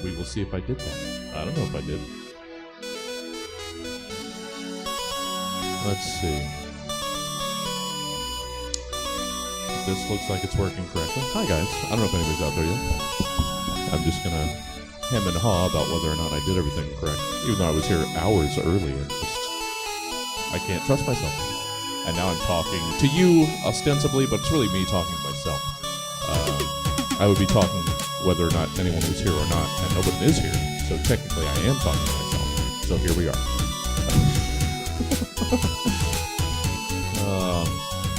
We will see if I did that. I don't know if I did. Let's see. This looks like it's working correctly. Hi guys. I don't know if anybody's out there yet. I'm just gonna hem and haw about whether or not I did everything correct. Even though I was here hours early, I can't trust myself. And now I'm talking to you ostensibly, but it's really me talking to myself. I would be talking whether or not anyone was here or not, and nobody is here. So technically I am talking to myself. So here we are.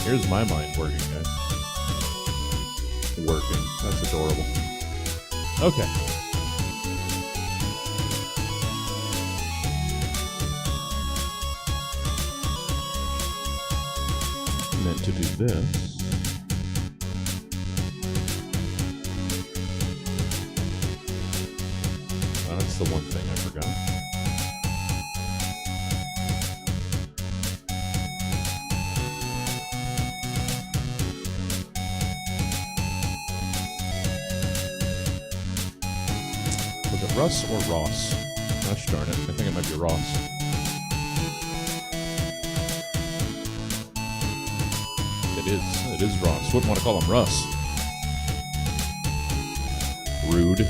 Here's my mind working, guys. Working. That's adorable. Okay. Meant to do this. That's the one thing I forgot. Was it Russ or Ross? Gosh darn it. I think it might be Ross. It is Ross. Wouldn't want to call him Russ. Rude.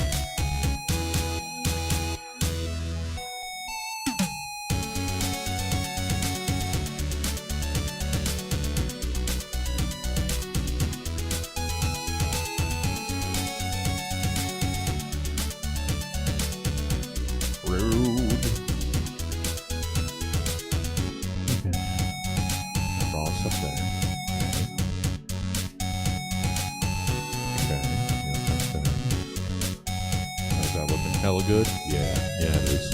Hella good? Yeah, it is.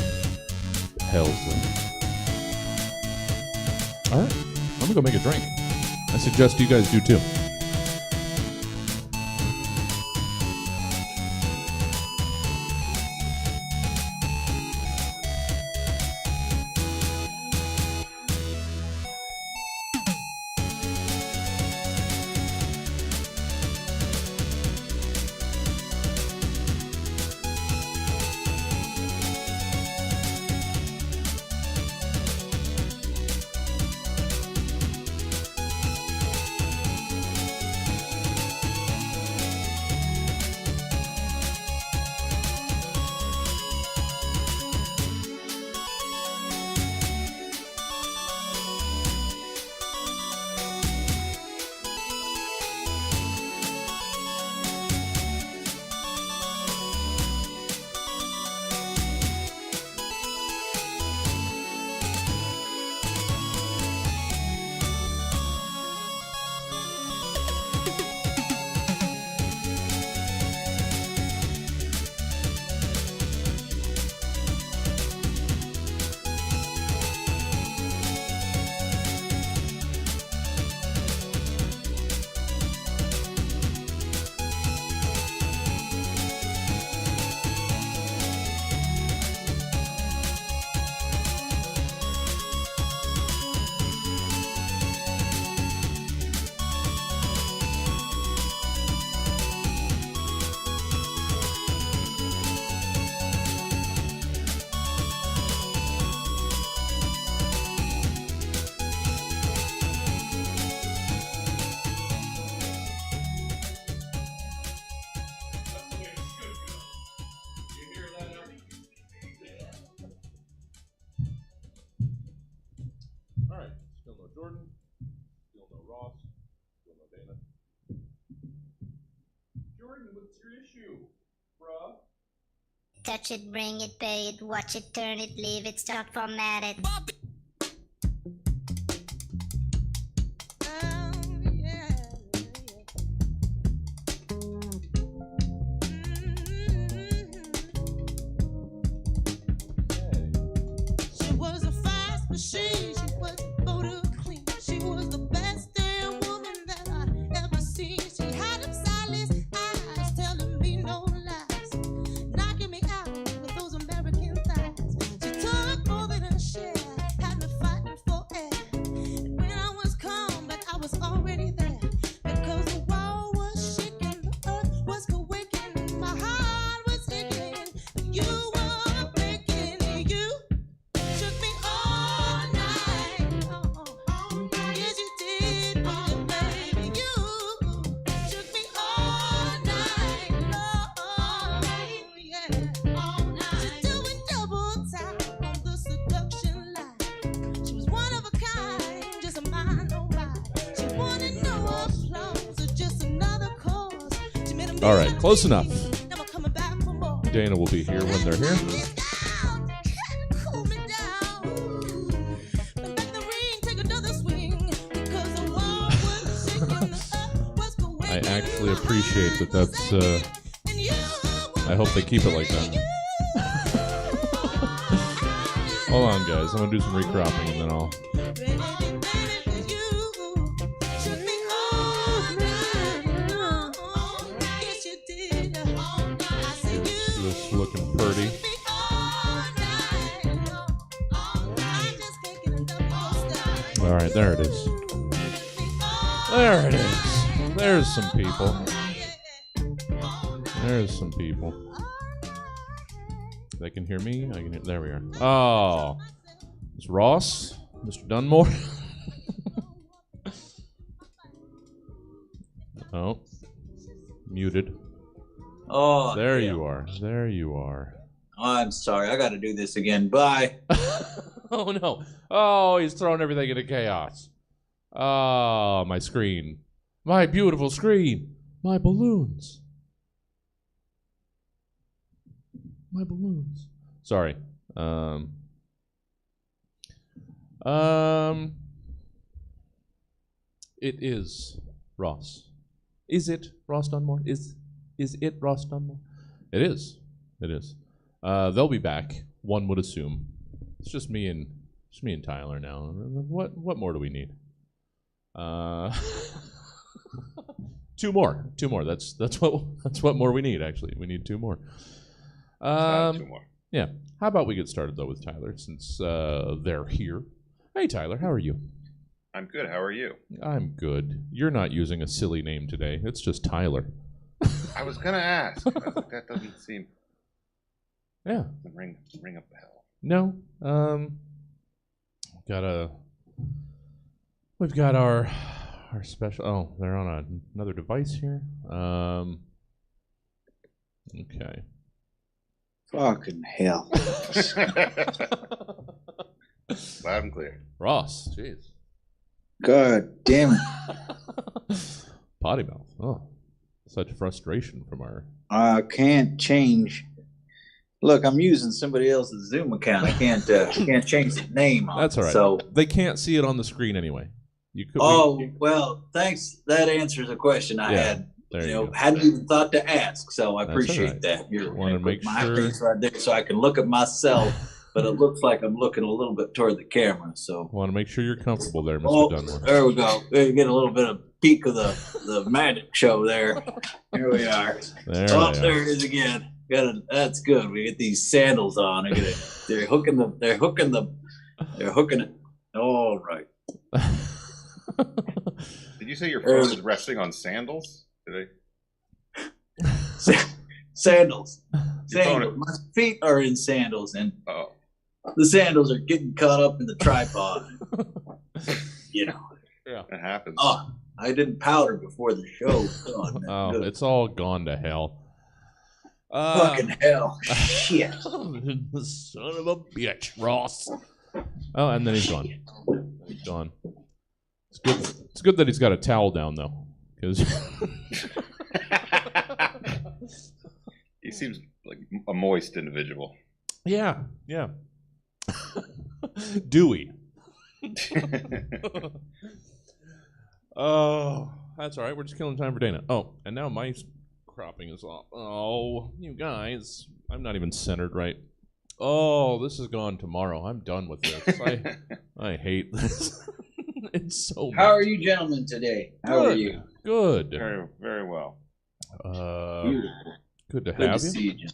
Hell's good. Alright, I'm gonna go make a drink. I suggest you guys do too. Jordan, still no Ross, still no Dayna. Jordan, what's your issue, bruh? Touch it, bring it, pay it, watch it, turn it, leave it, start, format it. She was a fast machine. She was motor clean. She was the best damn woman that I ever seen. She had them sightless eyes telling me no lies, knocking me out with those American thighs. She took more than a share. All right, close enough. Never coming back for more. Dayna will be here when they're here. Hold me down. But let the ring take another swing, because the world was shaking, the earth was going. I actually appreciate that. That's. And you I hope they keep it like that. Hold on, guys. I'm gonna do some recropping and then I'll. This looking pretty. All right, there it is. There it is. There's some people. There's some people. They can hear me. I can hear. There we are. Oh, it's Ross, Mr. Dunmore. Oh, muted. Oh, There yeah. you are. There you are. I'm sorry. I got to do this again. Bye. Oh no. Oh, he's throwing everything into chaos. Oh, my screen. My beautiful screen. My balloons. My balloons. Sorry. It is Ross. Is it Ross Dunmore? Is it Ross Dunmore? It is. It is. They'll be back. One would assume. It's just me and Tyler now. What more do we need? Two more. That's what more we need. Actually, we need two more. Two more. Yeah. How about we get started though with Tyler since they're here. Hey Tyler, how are you? I'm good. How are you? I'm good. You're not using a silly name today. It's just Tyler. I was gonna ask. I was like, that doesn't seem. Yeah. Ring a bell. No. We've got our special. Oh, they're on another device here. Okay. Fucking hell. Loud and clear. Ross. Jeez. God damn it. Potty mouth. Oh, such frustration from our. I can't change. Look, I'm using somebody else's Zoom account. I can't change the name on That's all right. So, They can't see it on the screen anyway. You could. well, thanks. That answers a question I had. There You you know, go. hadn't even thought to ask, so I That's appreciate all right. that. You're Wanna make my sure- face right there, so I can look at myself, but it looks like I'm looking a little bit toward the camera. So, Want to make sure you're comfortable there, Mr. Dunmore. there we go. We get a little bit of peek of the magic show there. Here we are. There Oh, they there are. it is again. That's good. We get these sandals on. They're hooking it. All right. Did you say your phone is resting on sandals? Did Sandals. Your phone- Sandals. My feet are in sandals, and Oh, the sandals are getting caught up in the tripod. You know. that happens. Oh, I didn't powder before the show. God, Oh, good. it's all gone to hell. Fucking hell. Shit. Son of a bitch, Ross. Oh, and then he's gone. He's gone. It's good that he's got a towel down though, because He seems like a moist individual. yeah. Dewy. Oh, that's all right. We're just killing time for Dayna. Oh, and now my cropping is off. Oh, you guys, I'm not even centered right. Oh, this is gone tomorrow. I'm done with this. I hate this. It's so. How are you gentlemen today? How are you? Good. Very, very well. Beautiful. Good to Good have to you. see you, Jim.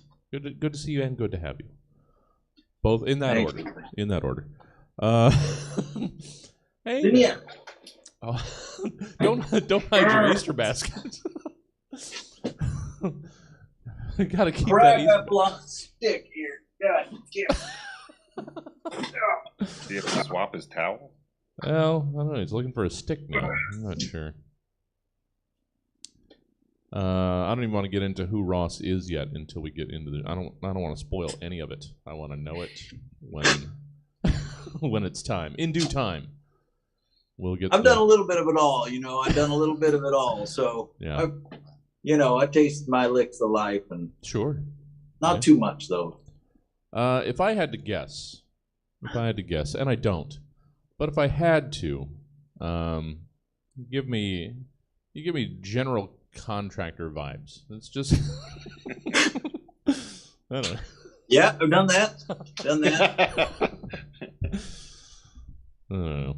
Good to see you and good to have you. Both in that Thank order. you. In that order. Hey. Yeah. Oh, don't hide your Easter basket. Gotta keep that Grab Easter. that block stick here. God damn. Do you have to swap his towel? Well, I don't know. He's looking for a stick now. I'm not sure. I don't even want to get into who Ross is yet until we get into the. I don't want to spoil any of it. I want to know it when when it's time. In due time, we'll get. I've done a little bit of it all, you know. I've done a little bit of it all. So Yeah. I tasted my licks of life, and Sure. not too much though. If I had to guess, and I don't, but if I had to, you give me general contractor vibes. It's just, I don't know. Yeah, I've done that. Done that. I don't know.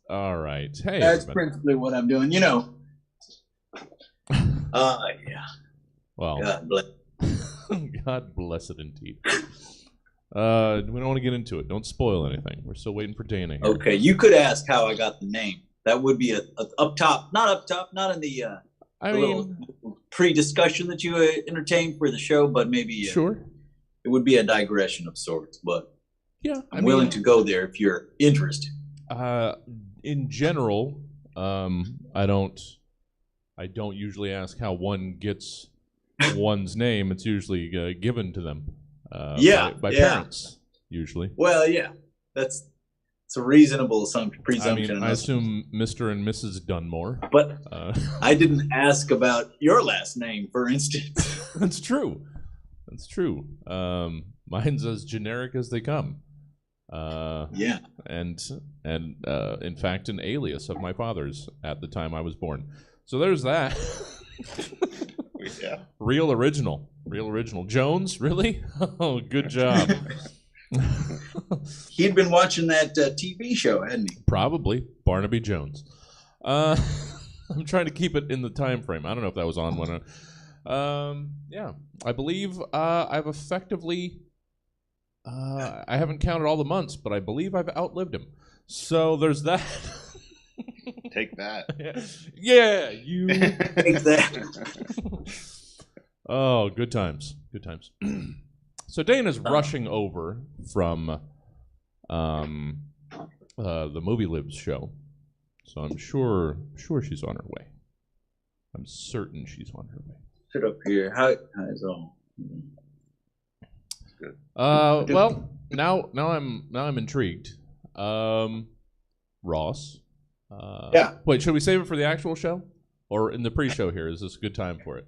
All right. Hey, That's everybody. principally what I'm doing. Yeah. Well, God bless. God bless it indeed. We don't want to get into it. Don't spoil anything. We're still waiting for Dayna here. Okay, you could ask how I got the name. That would be a up top, not in the I little mean, pre-discussion that you entertained for the show, but maybe sure. it would be a digression of sorts. But Yeah, I'm willing to go there if you're interested. In general, I don't usually ask how one gets one's name. It's usually given to them. By parents usually. Well, yeah, it's a reasonable presumption. I mean, I assume Mr. and Mrs. Dunmore. But I didn't ask about your last name, for instance. That's true. Mine's as generic as they come. Yeah. And in fact, an alias of my father's at the time I was born. So there's that. Yeah. Real original. Jones, really? Oh, good job. He'd been watching that TV show, hadn't he? Probably Barnaby Jones. I'm trying to keep it in the time frame. I don't know if that was on when. Yeah, I believe I've effectively. I haven't counted all the months, but I believe I've outlived him. So there's that. Take that. Yeah, you. Take that. Oh, good times. So Dana's rushing over from the Movie Libs show. So I'm sure she's on her way. I'm certain she's on her way. Sit up here. How is all? Good. Well, now I'm intrigued. Ross. Yeah. Wait, should we save it for the actual show, or in the pre-show here? Is this a good time for it?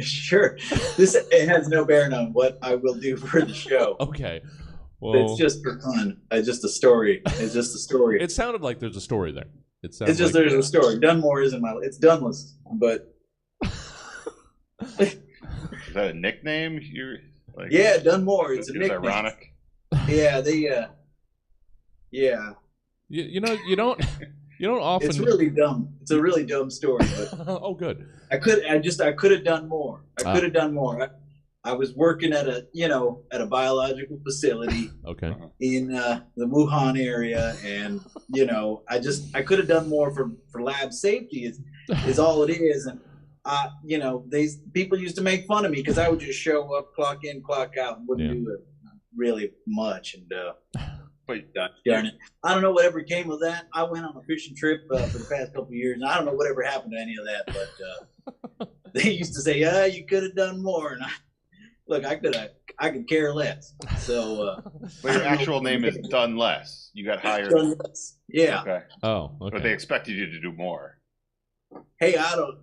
Sure. It has no bearing on what I will do for the show. Okay. Well, It's just for fun. It's just a story. it sounded like there's a story there. It's just there's a story. Dunmore isn't it's Dunless, but Is that a nickname? You're like, yeah, Dunmore. It's a it's nickname. ironic. Yeah, yeah. you don't often. It's really dumb. It's a really dumb story, but Oh, good. I could have done more. I could have done more. I was working at a biological facility Okay. in the Wuhan area, and I could have done more for lab safety is all it is. And people used to make fun of me because I would just show up, clock in, clock out, and wouldn't do really much. And Wait, darn it, I don't know whatever came of that. I went on a fishing trip for the past couple of years, and I don't know whatever happened to any of that. But they used to say, you could have done more, and I could care less. So, but your actual name is Dunless. You got hired. Dunless. Yeah. Okay. Oh, okay. But they expected you to do more. Hey, I don't.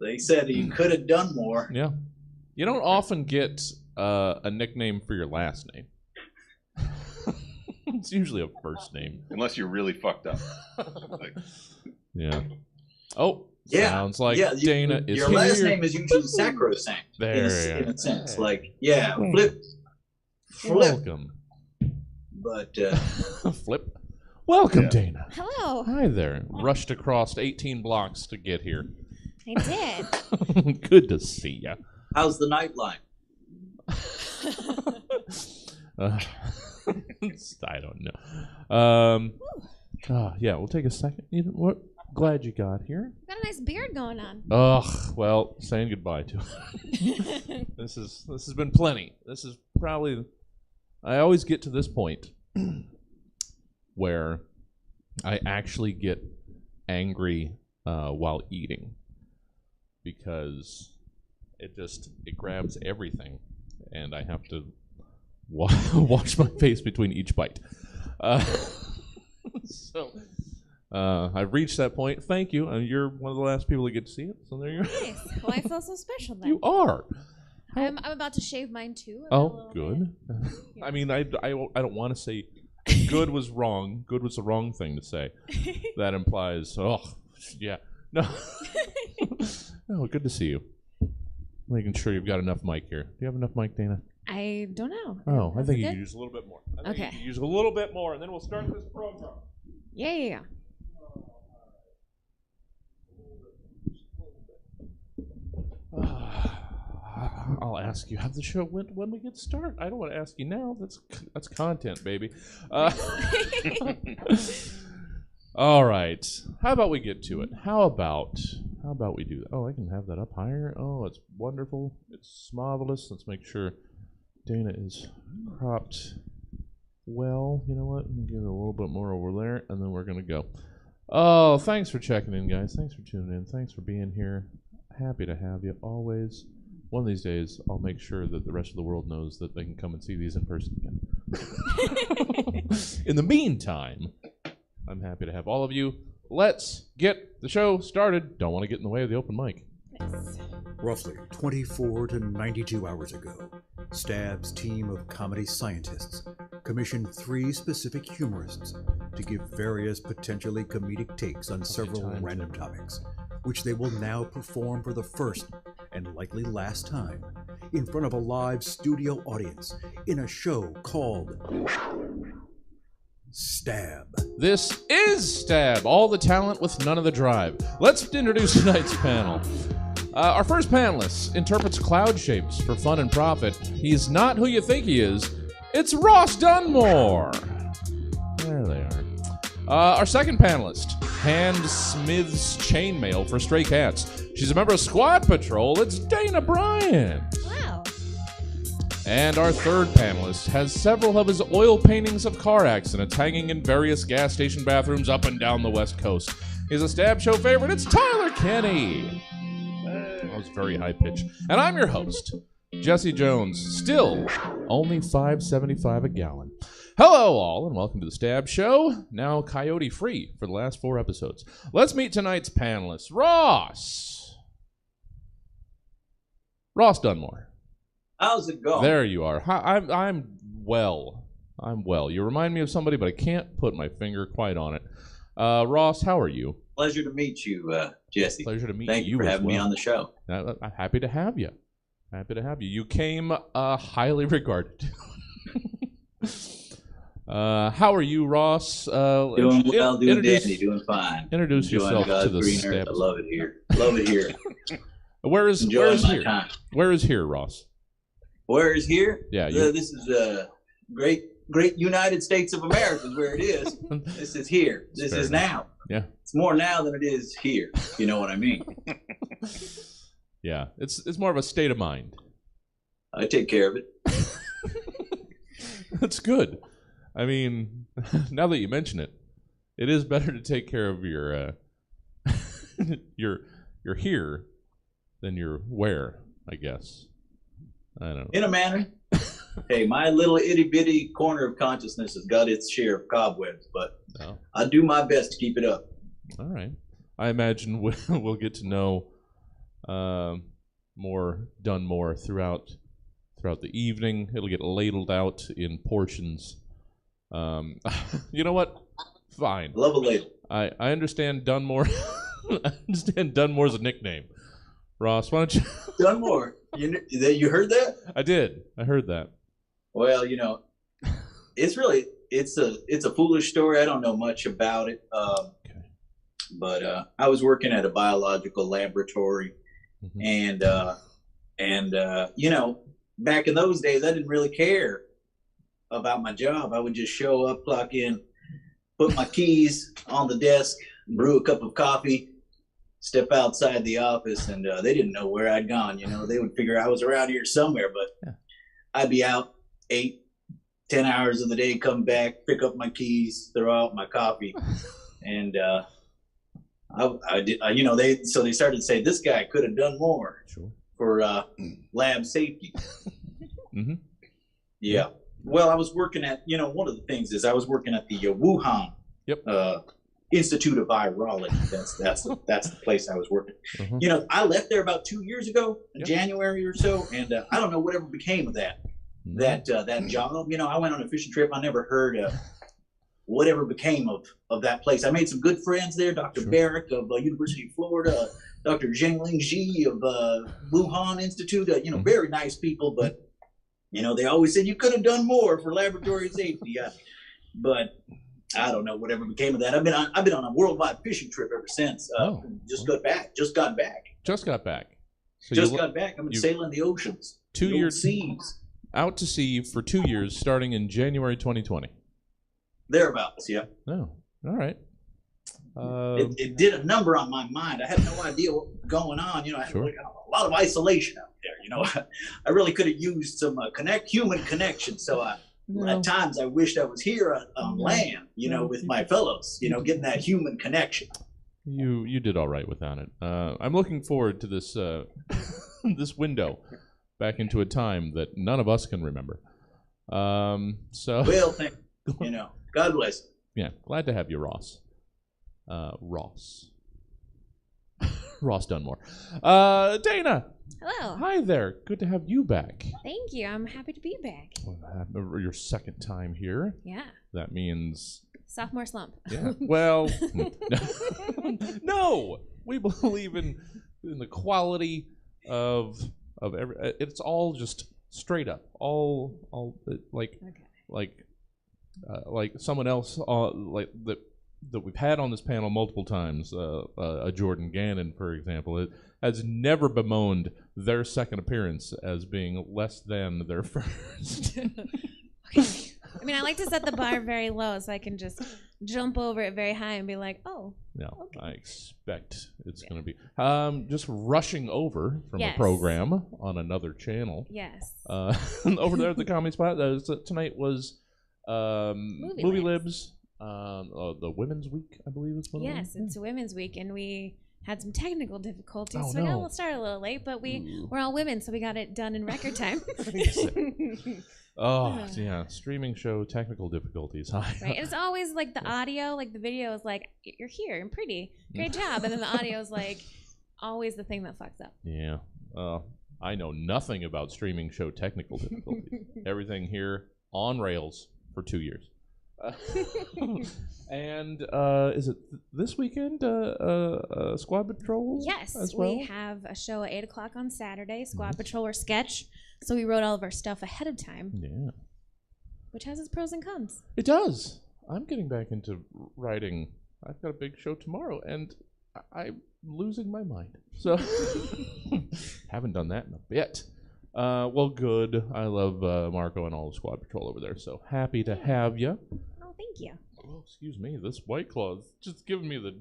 They said you could have done more. Yeah. You don't often get a nickname for your last name. It's usually a first name. Unless you're really fucked up. Like, Yeah. Oh, Yeah. sounds like Yeah, Dayna is your here. last name is usually sacrosanct. There in you a sense. go. Like, yeah, flip. Welcome. But Flip. Welcome, Yeah. Dayna. Hello. Hi there. Rushed across 18 blocks to get here. I did. Good to see ya. how's the nightline? I don't know. Yeah, we'll take a second. You know what? Glad you got here. Got a nice beard going on. Ugh, well, saying goodbye to it. This has been plenty. This is probably. I always get to this point where I actually get angry while eating because it grabs everything, and I have to wash my face between each bite. So I've reached that point. Thank you. And you're one of the last people to get to see it. So there you go. Nice. Well, I feel so special then. You are. I'm about to shave mine too. Oh, good. I mean, I don't want to say good was wrong. Good was the wrong thing to say. That implies, yeah. No. No, good to see you. Making sure you've got enough mic here. Do you have enough mic, Dayna? I don't know. Oh, I think you good? could use a little bit more. Okay. You could use a little bit more, and then we'll start this program. Yeah. I'll ask you how the show went when we get started. I don't want to ask you now. That's content, baby. All right. How about we get to it? How about we do that? Oh, I can have that up higher. Oh, it's wonderful. It's marvelous. Let's make sure Dayna is cropped well. You know what? Give it a little bit more over there, and then we're going to go. Oh, thanks for checking in, guys. Thanks for tuning in. Thanks for being here. Happy to have you always. One of these days, I'll make sure that the rest of the world knows that they can come and see these in person again. In the meantime, I'm happy to have all of you. Let's get the show started. Don't want to get in the way of the open mic. Nice. Roughly 24 to 92 hours ago, Stab's team of comedy scientists commissioned 3 specific humorists to give various potentially comedic takes on several random topics, which they will now perform for the first and likely last time in front of a live studio audience in a show called Stab. This is Stab, all the talent with none of the drive. Let's introduce tonight's panel. Our first panelist interprets cloud shapes for fun and profit. He's not who you think he is. It's Ross Dunmore. There they are. Our second panelist handsmiths chainmail for stray cats. She's a member of Squad Patrol. It's Dayna Bryant. Wow. And our third panelist has several of his oil paintings of car accidents hanging in various gas station bathrooms up and down the West Coast. He's a Stab Show favorite. It's Tyler Kinney. That was very high pitch. And I'm your host, Jesse Jones. Still only $5.75 a gallon. Hello, all, and welcome to the Stab Show. Now coyote-free for the last 4 episodes. Let's meet tonight's panelists. Ross Dunmore. How's it going? There you are. I'm well. I'm well. You remind me of somebody, but I can't put my finger quite on it. Ross, how are you? Pleasure to meet you, Jesse. Pleasure to meet Thank you for as having me well. on the show. I'm happy to have you. Happy to have you. You came highly regarded. How are you, Ross? Doing well, doing dandy, doing fine. Introduce yourself to the green Stab. earth. I love it here. Love it here. Where is here? Time. Where is here, Ross? Where is here? Yeah, this is great United States of America is where it is. This is here. This is now. Yeah. It's more now than it is here. You know what I mean? Yeah, it's more of a state of mind. I take care of it. That's good. I mean, now that you mention it, it is better to take care of your your here than your where, I guess. I don't know. In a manner. Hey, my little itty bitty corner of consciousness has got its share of cobwebs, but I do my best to keep it up. All right. I imagine we'll get to know more Dunmore throughout the evening. It'll get ladled out in portions. You know what? Fine. Love a ladle. I understand Dunmore. I understand Dunmore's a nickname. Ross, why don't you? Dunmore. You heard that? I did. I heard that. Well, you know, it's a foolish story. I don't know much about it. But I was working at a biological laboratory, and you know, back in those days, I didn't really care about my job. I would just show up, clock in, put my keys on the desk, brew a cup of coffee, step outside the office, and they didn't know where I'd gone. You know, they would figure I was around here somewhere, but I'd be out 8-10 hours of the day, come back, pick up my keys, throw out my coffee, and I did. You know, they started to say this guy could have done more for lab safety. Yeah. Well, I was working at, you know, one of the things is I was working at the Wuhan Institute of Virology. That's the place I was working. Mhm. You know, I left there about 2 years ago, in Yep. January or so, and I don't know whatever became of that job. You know, I went on a fishing trip. I never heard whatever became of that place. I made some good friends there. Dr. Sure. Barrick of University of Florida, Dr. Jingling Ji of Wuhan Institute. You know, very nice people, but you know, they always said you could have done more for laboratory safety. But I don't know whatever became of that. I've been on a worldwide fishing trip ever since. Just got back. Just got back. So Just got back. I've been sailing the oceans, 2 the old years seas, out to sea for 2 years, starting in January 2020. thereabouts. Yeah. Oh, all right. It did a number on my mind. I had no idea what was going on. You know, I had Sure. like, a lot of isolation out there. You know, I really could have used some human connection. So at times I wished I was here on land, you know, with my fellows, you know, getting that human connection. You did all right without it. I'm looking forward to this this window back into a time that none of us can remember. So Well, you know, God bless. yeah, glad to have you, Ross. Ross Dunmore. Dayna, Hello. hi there. Good to have you back. Thank you. I'm happy to be back. Your second time here. Yeah. That means Sophomore slump. yeah. Well, no. We believe in the quality of every. It's all just straight up. All like Okay. like someone else like that we've had on this panel multiple times. A Jordan Gannon, for example, it has never bemoaned their second appearance as being less than their first. I mean, I like to set the bar very low so I can just jump over it very high and be like, oh. No, Okay. I expect it's going to be just rushing over from a Yes. program on another channel. Yes. Over there at the Comedy Spot. Tonight was Movie Libs. The Women's Week, I believe is one of them. Yes, it's Women's Week, and we had some technical difficulties, Oh, so we got no. to start a little late, but Ooh. we're all women, so we got it done in record time. Oh, yeah. Streaming show technical difficulties. Hi. Right, and it's always like the audio, like the video is like, you're here and pretty, great job, and then the audio is like always the thing that fucks up. Yeah. I know nothing about streaming show technical difficulties. Everything here on rails for 2 years. And is it this weekend? Squad Patrol? Yes, as well? we have a show at 8 o'clock on Saturday, Squad Patrol or Sketch. So we wrote all of our stuff ahead of time, Yeah. which has its pros and cons. It does. I'm getting back into writing. I've got a big show tomorrow, and I'm losing my mind. So, haven't done that in a bit. Well, good. I love Marco and all of Squad Patrol over there, so happy to have you. Oh, thank you. Oh, excuse me. This White Claw's just giving me the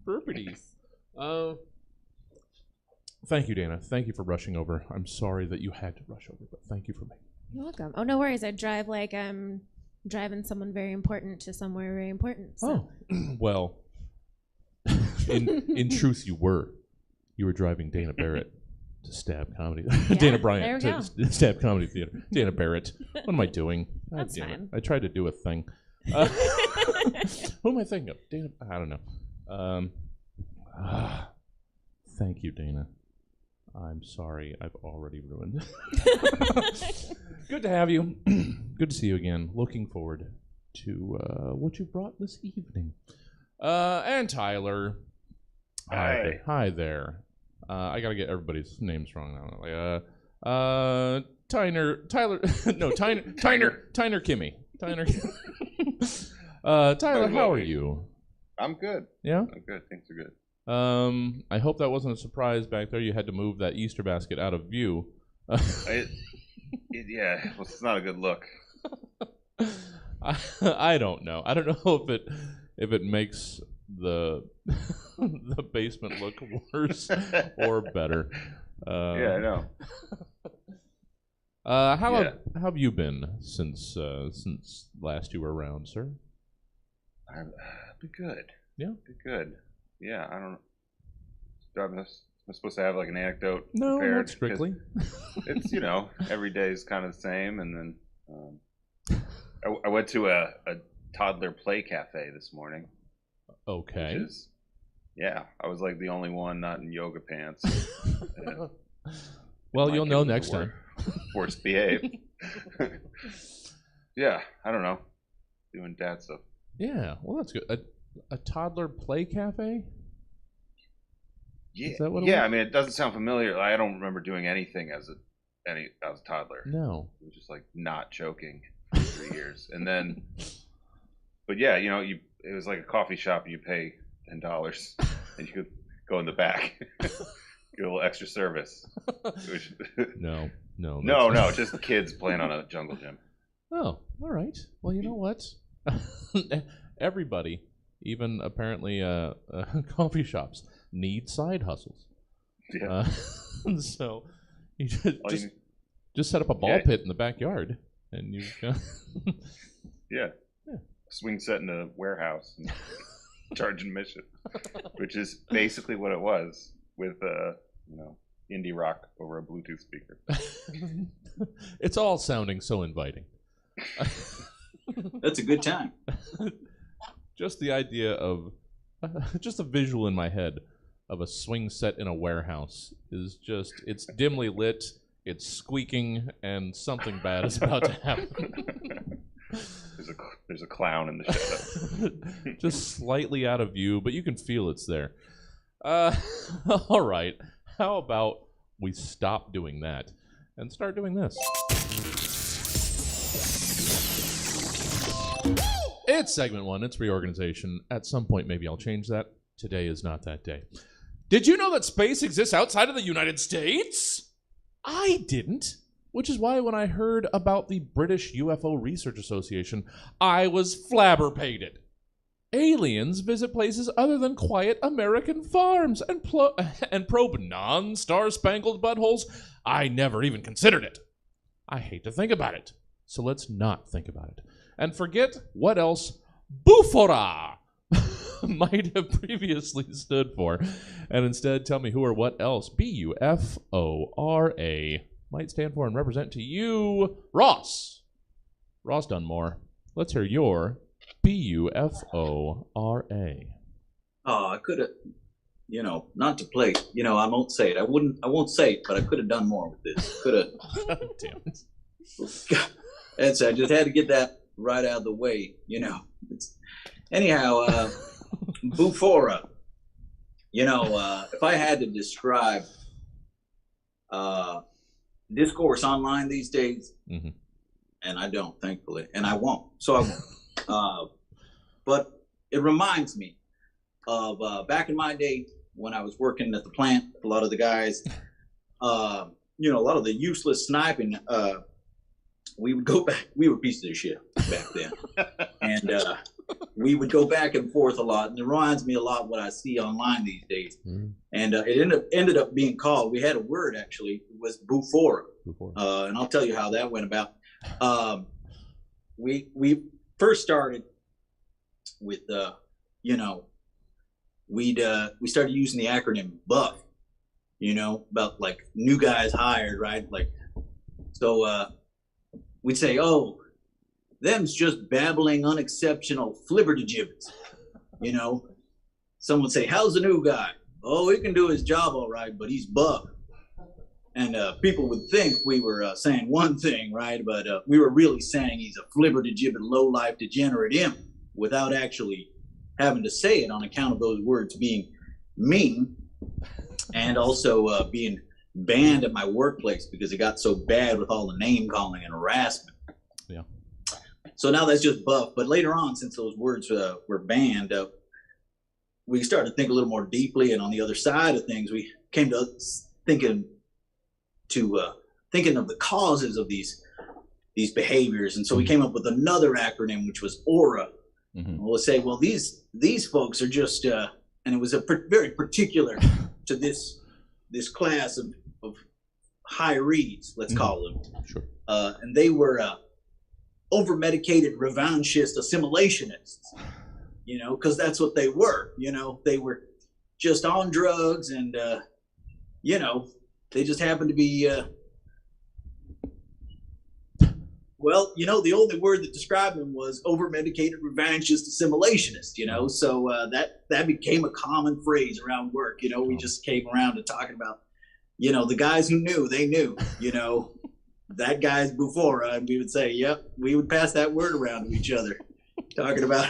burpities. Thank you, Dayna. Thank you for rushing over. I'm sorry that you had to rush over, but thank you for me. You're welcome. Oh, no worries. I drive like I'm driving someone very important to somewhere very important. So. Oh, well, in truth, you were driving Dayna Barrett to Stab Comedy. Dayna Bryant there we to Stab Comedy Theater. Dayna Barrett. What am I doing? God That's damn it. fine. I tried to do a thing. Who am I thinking of? Dayna. I don't know. Thank you, Dayna. I'm sorry. I've already ruined it. Good to have you. Good to see you again. Looking forward to what you brought this evening. And Tyler. Hi. Hi there. I gotta get everybody's names wrong now. Tyner Kimmy. Tyler, how are you? I'm good. Yeah? I'm good. Things are good. I hope that wasn't a surprise back there. You had to move that Easter basket out of view. Yeah, well, it's not a good look. I don't know. I don't know if it makes the the basement look worse or better. Yeah, I know. How have you been since last you were around, sir? I've been good. Yeah? Been good. Yeah, I don't know. Am I supposed to have like an anecdote No, prepared? not strictly. It's, every day is kind of the same. And then I went to a toddler play cafe this morning. Okay. Which is, yeah, I was like the only one not in yoga pants. Well, My you'll kid know was next the time. Forced behave. Yeah, I don't know. Doing dad stuff. Yeah, well, that's good. A toddler play cafe? Yeah, Is that what it yeah. was? I mean, it doesn't sound familiar. I don't remember doing anything as a toddler. No. It was just like not joking for 3 years, and then, but yeah, you know, it was like a coffee shop. You pay $10, and you could go in the back, get a little extra service. Which, No. no, just kids playing on a jungle gym. Oh, all right. Well, you know what? Everybody, even apparently coffee shops, need side hustles. Yeah. So you just set up a ball Yeah. pit in the backyard, and you've got Yeah. Swing set in a warehouse and charge admission, which is basically what it was with indie rock over a Bluetooth speaker. It's all sounding so inviting. That's a good time. Just the idea of just a visual in my head of a swing set in a warehouse is just, it's dimly lit, it's squeaking, and something bad is about to happen. There's a clown in the shadow. Just slightly out of view, but you can feel it's there. All right. How about we stop doing that and start doing this? It's segment 1. It's reorganization. At some point, maybe I'll change that. Today is not that day. Did you know that space exists outside of the United States? I didn't. Which is why when I heard about the British UFO Research Association, I was flabbergasted. Aliens visit places other than quiet American farms and probe non-star-spangled buttholes. I never even considered it. I hate to think about it. So let's not think about it. And forget what else BUFORA might have previously stood for. And instead tell me who or what else BUFORA might stand for and represent to you. Ross Dunmore. Let's hear your BUFORA. Oh, I could have, not to play. I won't say it. I won't say it, but I could have done more with this. Could have. Damn it. That's, I just had to get that right out of the way. Anyhow, BUFORA. If I had to describe discourse online these days, mm-hmm. and I don't, thankfully, and I won't, so I won't. But it reminds me of back in my day when I was working at the plant. A lot of the guys, a lot of the useless sniping. We would go back. We were pieces of shit back then, and we would go back and forth a lot. And it reminds me a lot of what I see online these days. Mm-hmm. And it ended up being called. We had a word actually. It was BUFORA. And I'll tell you how that went about. We first started with we started using the acronym BUF. About like new guys hired, right? Like so. We'd say, oh, them's just babbling, unexceptional flibbertigibbets. Someone would say, how's the new guy? Oh, he can do his job all right, but he's buff. And people would think we were saying one thing, right? But we were really saying he's a flibbertigibbet, low-life, degenerate imp without actually having to say it on account of those words being mean and also being banned at my workplace because it got so bad with all the name calling and harassment. Yeah. So now that's just buff. But later on, since those words were banned, we started to think a little more deeply. And on the other side of things, we came to thinking of the causes of these behaviors. And so we came up with another acronym, which was AURA. Mm-hmm. We'll say, well, these folks are just, and it was very particular to this class of high reads, let's call them. Sure. And they were over-medicated revanchist assimilationists, because that's what they were. They were just on drugs and, they just happened to be, Well, the only word that described him was over-medicated revanchist assimilationist, so that became a common phrase around work. We just came around to talking about, the guys who knew, they knew, that guy's BUFORA, and we would say, yep, we would pass that word around to each other, talking about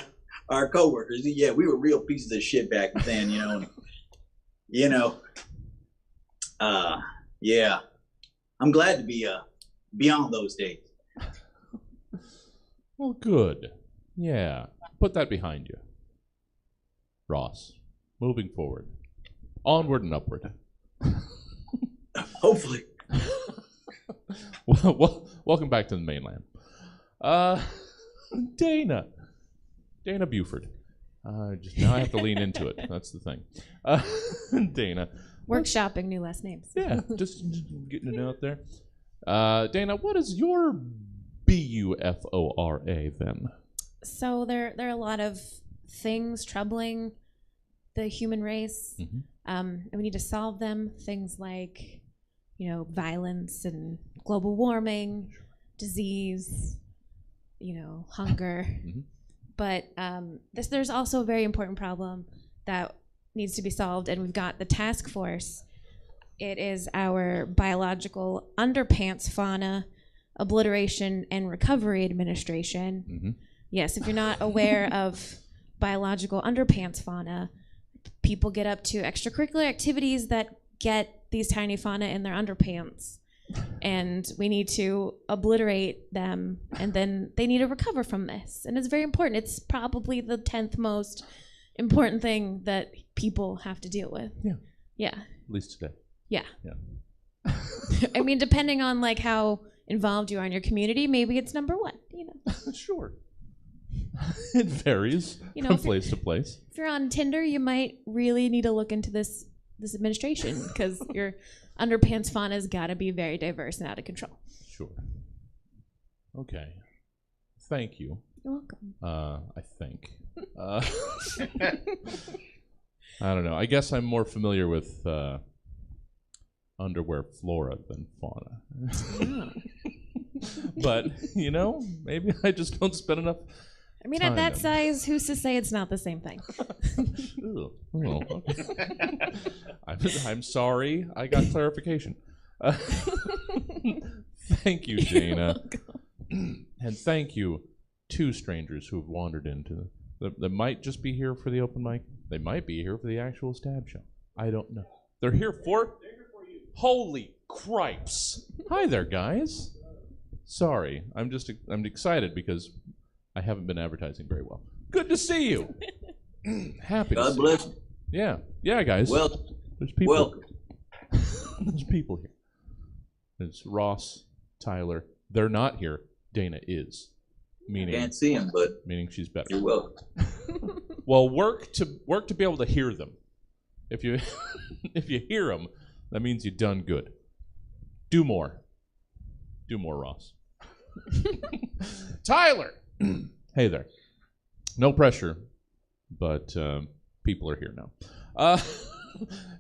our coworkers. Yeah, we were real pieces of shit back then, yeah, I'm glad to be beyond those days. Well, good. Yeah. Put that behind you. Ross, moving forward. Onward and upward. Hopefully. Welcome back to the mainland. Dayna Buford. Just now I have to lean into it. That's the thing. Dayna. Workshopping new last names. Yeah, just getting it out there. Dayna, what is your BUFORA then? So there are a lot of things troubling the human race, and we need to solve them. Things like, violence and global warming, disease, hunger. But there's also a very important problem that needs to be solved, and we've got the task force. It is our biological underpants fauna obliteration and recovery administration. Yes, if you're not aware of biological underpants fauna, people get up to extracurricular activities that get these tiny fauna in their underpants, and we need to obliterate them, and then they need to recover from this, and it's very important. It's probably the 10th most important thing that people have to deal with. Yeah. At least today. Yeah. I mean, depending on how involved you are in your community, maybe it's number one. Sure. It varies from place to place. If you're on Tinder, you might really need to look into this administration, because your underpants fauna's got to be very diverse and out of control. Sure. Okay. Thank you. You're welcome. I think. I don't know. I guess I'm more familiar with underwear flora than fauna. But, maybe I just don't spend enough I mean, time at that in. size, who's to say it's not the same thing? I'm sorry. I got clarification. Thank you, Dayna. And thank you, two strangers who have wandered into they might just be here for the open mic. They might be here for the actual stab show. I don't know. They're here for holy cripes. Hi there, guys. Sorry. I'm excited because I haven't been advertising very well. Good to see you. Happy to God see bless you. Yeah. Yeah, guys. Well, There's people. welcome. There's people here. There's Ross, Tyler. They're not here. Dayna is. Can't see him, but Meaning she's better. you're welcome. Well, work to be able to hear them. If you if you hear them, that means you've done good. Do more. Do more, Ross. Tyler. Hey there. No pressure, but people are here now.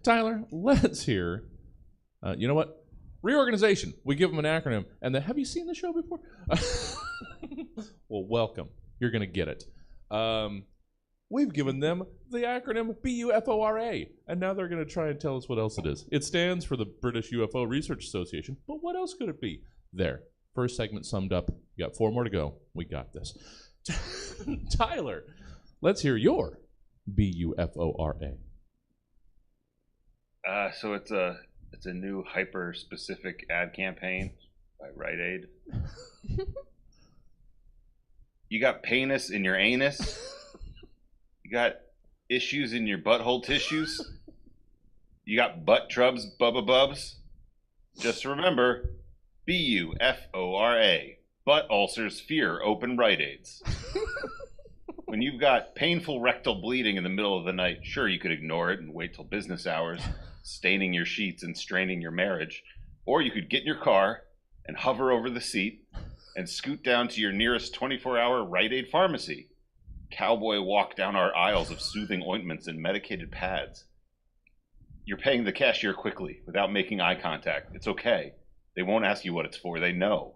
Tyler, let's hear. You know what? Reorganization. We give them an acronym. And have you seen the show before? Well, welcome. You're going to get it. We've given them the acronym BUFORA, and now they're going to try and tell us what else it is. It stands for the British UFO Research Association, but what else could it be? There. First segment summed up. You got 4 more to go. We got this. Tyler, let's hear your BUFORA. So it's a new hyper-specific ad campaign by Rite Aid. You got penis in your anus. You got issues in your butthole tissues. You got butt trubs, bubba bubs. Just remember, BUFORA. Butt ulcers fear open Rite Aids. When you've got painful rectal bleeding in the middle of the night, sure, you could ignore it and wait till business hours, staining your sheets and straining your marriage. Or you could get in your car and hover over the seat and scoot down to your nearest 24-hour Rite Aid pharmacy. Cowboy walk down our aisles of soothing ointments and medicated pads. You're paying the cashier quickly without making eye contact. It's okay. They won't ask you what it's for. They know.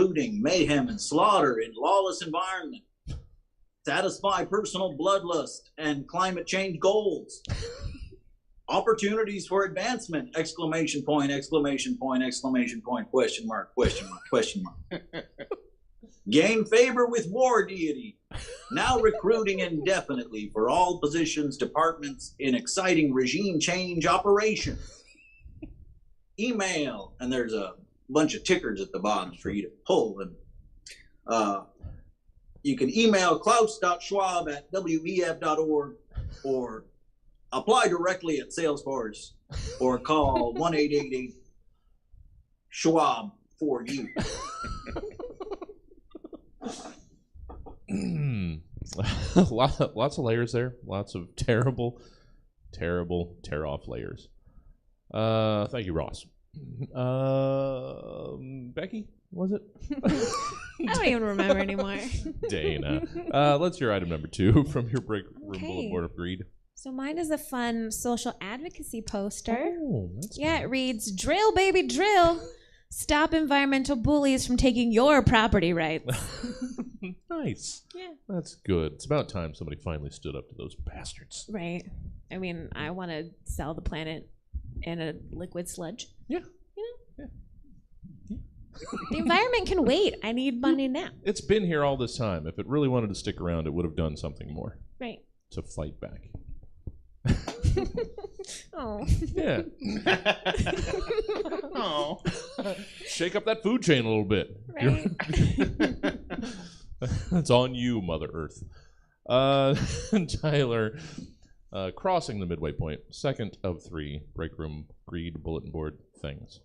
looting, mayhem, and slaughter in lawless environment. Satisfy personal bloodlust and climate change goals. Opportunities for advancement, exclamation point, exclamation point, exclamation point, question mark, question mark, question mark. Gain favor with war deity. Now recruiting indefinitely for all positions, departments in exciting regime change operation. email, and there's a bunch of tickers at the bottom for you to pull. And you can email klaus.schwab@wef.org or apply directly at Salesforce or call 1-888-SCHWAB for you. Lots of layers there. Lots of terrible tear-off layers. Thank you, Ross. Becky, was it? I don't even remember anymore. Dayna. Let's hear item number 2 from your break room bulletin board of greed. So mine is a fun social advocacy poster. Oh, that's yeah, it reads, "Drill, baby, drill. Stop environmental bullies from taking your property rights." Nice. Yeah. That's good. It's about time somebody finally stood up to those bastards. Right. I mean, I want to sell the planet in a liquid sludge. Yeah. You know? Yeah. The environment can wait. I need money now. It's been here all this time. If it really wanted to stick around, it would have done something more. Right. To fight back. Oh. Yeah. Oh. Shake up that food chain a little bit. Right. It's on you, Mother Earth. Tyler, crossing the midway point, second of 3 break room greed bulletin board things.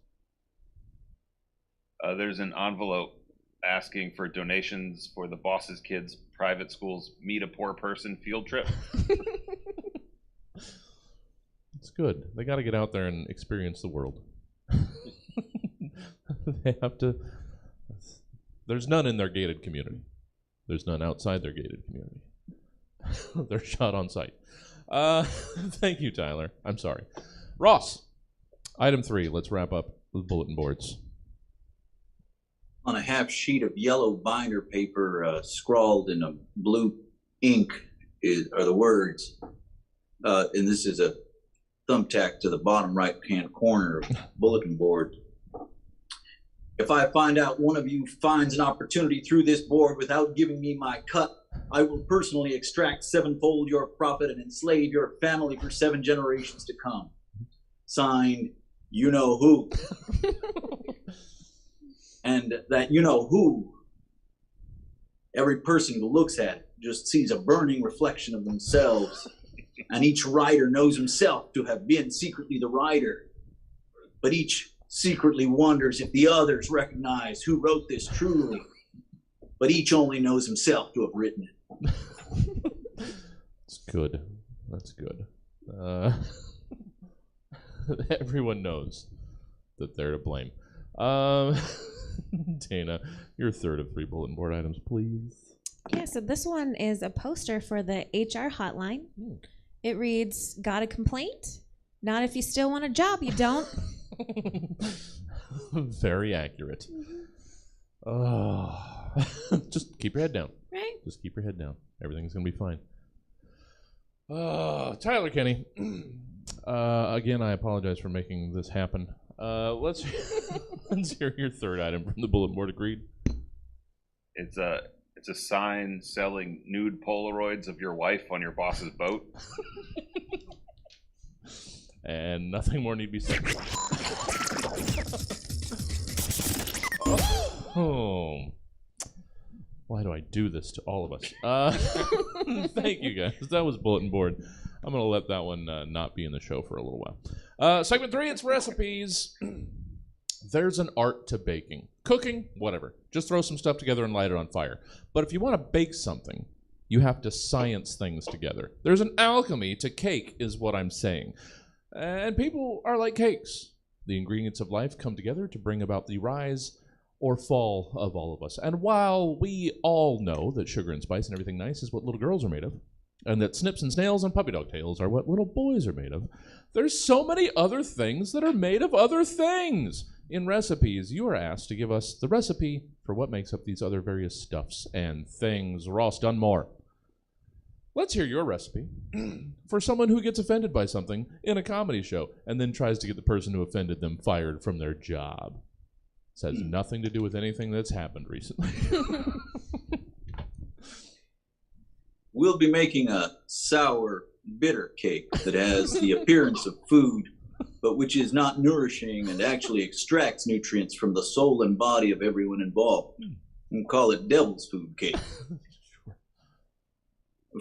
There's an envelope asking for donations for the boss's kids' private school's Meet a Poor Person field trip. It's good. They got to get out there and experience the world. They have to. There's none in their gated community. There's none outside their gated community. They're shot on sight. Thank you, Tyler. I'm sorry. Ross, item 3. Let's wrap up with bulletin boards. On a half sheet of yellow binder paper, scrawled in a blue ink, are the words, and this is a thumbtack to the bottom right-hand corner of the bulletin board. If I find out one of you finds an opportunity through this board without giving me my cut, I will personally extract 7-fold your profit and enslave your family for 7 generations to come. Signed, you know who. And that you know who, every person who looks at it just sees a burning reflection of themselves. And each writer knows himself to have been secretly the writer. But each secretly wonders if the others recognize who wrote this truly. But each only knows himself to have written it. It's good. That's good. Everyone knows that they're to blame. Dayna, your third of 3 bulletin board items, please. Yeah, so this one is a poster for the HR hotline. It reads, "Got a complaint? Not if you still want a job, you don't." Very accurate. Just keep your head down. Right? Just keep your head down. Everything's going to be fine. Tyler Kinney. Again, I apologize for making this happen. Let's hear your third item from the bulletin board. Agreed? It's a sign selling nude Polaroids of your wife on your boss's boat. And nothing more need be said. Oh. Why do I do this to all of us? Thank you, guys. That was bulletin board. I'm going to let that one not be in the show for a little while. Segment 3, it's recipes. There's an art to baking. Cooking, whatever. Just throw some stuff together and light it on fire. But if you want to bake something, you have to science things together. There's an alchemy to cake, is what I'm saying. And people are like cakes. The ingredients of life come together to bring about the rise or fall of all of us. And while we all know that sugar and spice and everything nice is what little girls are made of, and that snips and snails and puppy dog tails are what little boys are made of, there's so many other things that are made of other things. In recipes, you are asked to give us the recipe for what makes up these other various stuffs and things. Ross Dunmore, let's hear your recipe for someone who gets offended by something in a comedy show and then tries to get the person who offended them fired from their job. This has nothing to do with anything that's happened recently. We'll be making a sour, bitter cake that has the appearance of food, but which is not nourishing and actually extracts nutrients from the soul and body of everyone involved. And call it devil's food cake.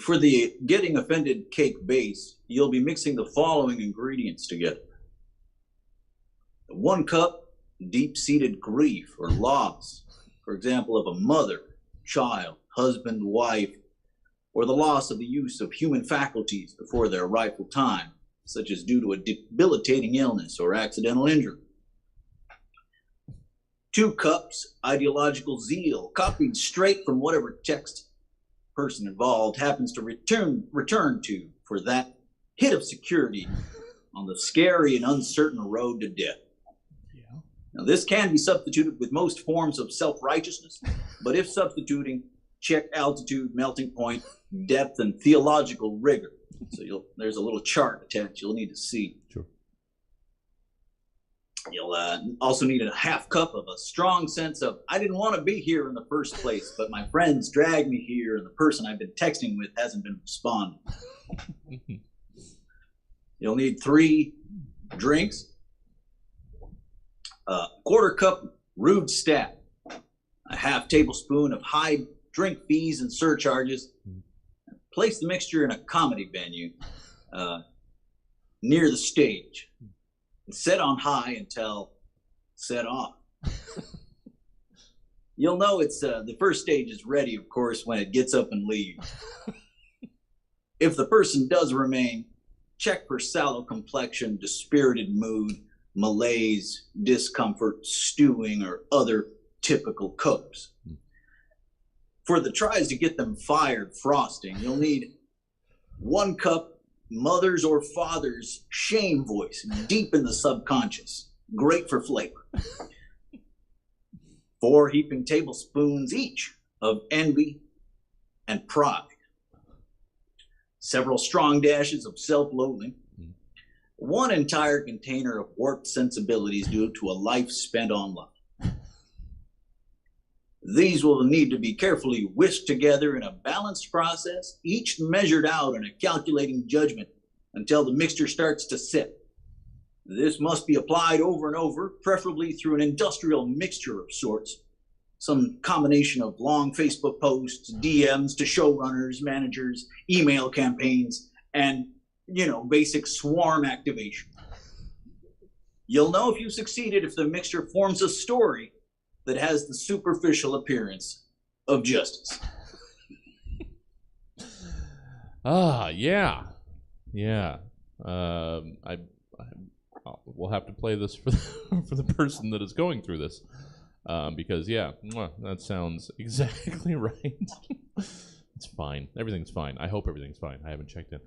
For the getting offended cake base, you'll be mixing the following ingredients together. 1 cup deep-seated grief or loss, for example, of a mother, child, husband, wife, or the loss of the use of human faculties before their rightful time, such as due to a debilitating illness or accidental injury. 2 cups ideological zeal, copied straight from whatever text person involved happens to return to for that hit of security on the scary and uncertain road to death. Now, this can be substituted with most forms of self-righteousness, but if substituting, check altitude, melting point, depth, and theological rigor. So there's a little chart attached you'll need to see. Sure. You'll also need a 1/2 cup of a strong sense of, I didn't want to be here in the first place, but my friends dragged me here, and the person I've been texting with hasn't been responding. You'll need 3 drinks. 1/4 cup rude stat, a 1/2 tablespoon of high drink fees and surcharges. Place the mixture in a comedy venue near the stage. And set on high until set off. You'll know it's the first stage is ready, of course, when it gets up and leaves. If the person does remain, check for sallow complexion, dispirited mood, malaise, discomfort, stewing, or other typical copes. For the tries to get them fired frosting, you'll need 1 cup mother's or father's shame voice deep in the subconscious. Great for flavor. 4 heaping tablespoons each of envy and pride. Several strong dashes of self-loathing. 1 entire container of warped sensibilities due to a life spent online. These will need to be carefully whisked together in a balanced process, each measured out in a calculating judgment until the mixture starts to sip. This must be applied over and over, preferably through an industrial mixture of sorts. Some combination of long Facebook posts, DMs to showrunners, managers, email campaigns, and basic swarm activation. You'll know if you succeeded if the mixture forms a story that has the superficial appearance of justice. Yeah. We'll have to play this for the person that is going through this, because that sounds exactly right. It's fine. Everything's fine. I hope everything's fine. I haven't checked in.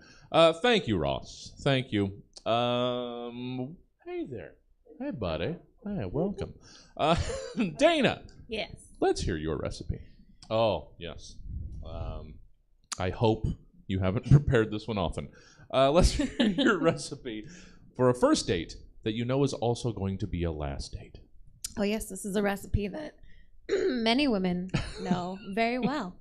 Thank you, Ross. Thank you. Hey there. Hey, buddy. Hey, welcome. Dayna. Yes. Let's hear your recipe. Oh, yes. I hope you haven't prepared this one often. Let's hear your recipe for a first date that you know is also going to be a last date. Oh, yes. This is a recipe that many women know very well.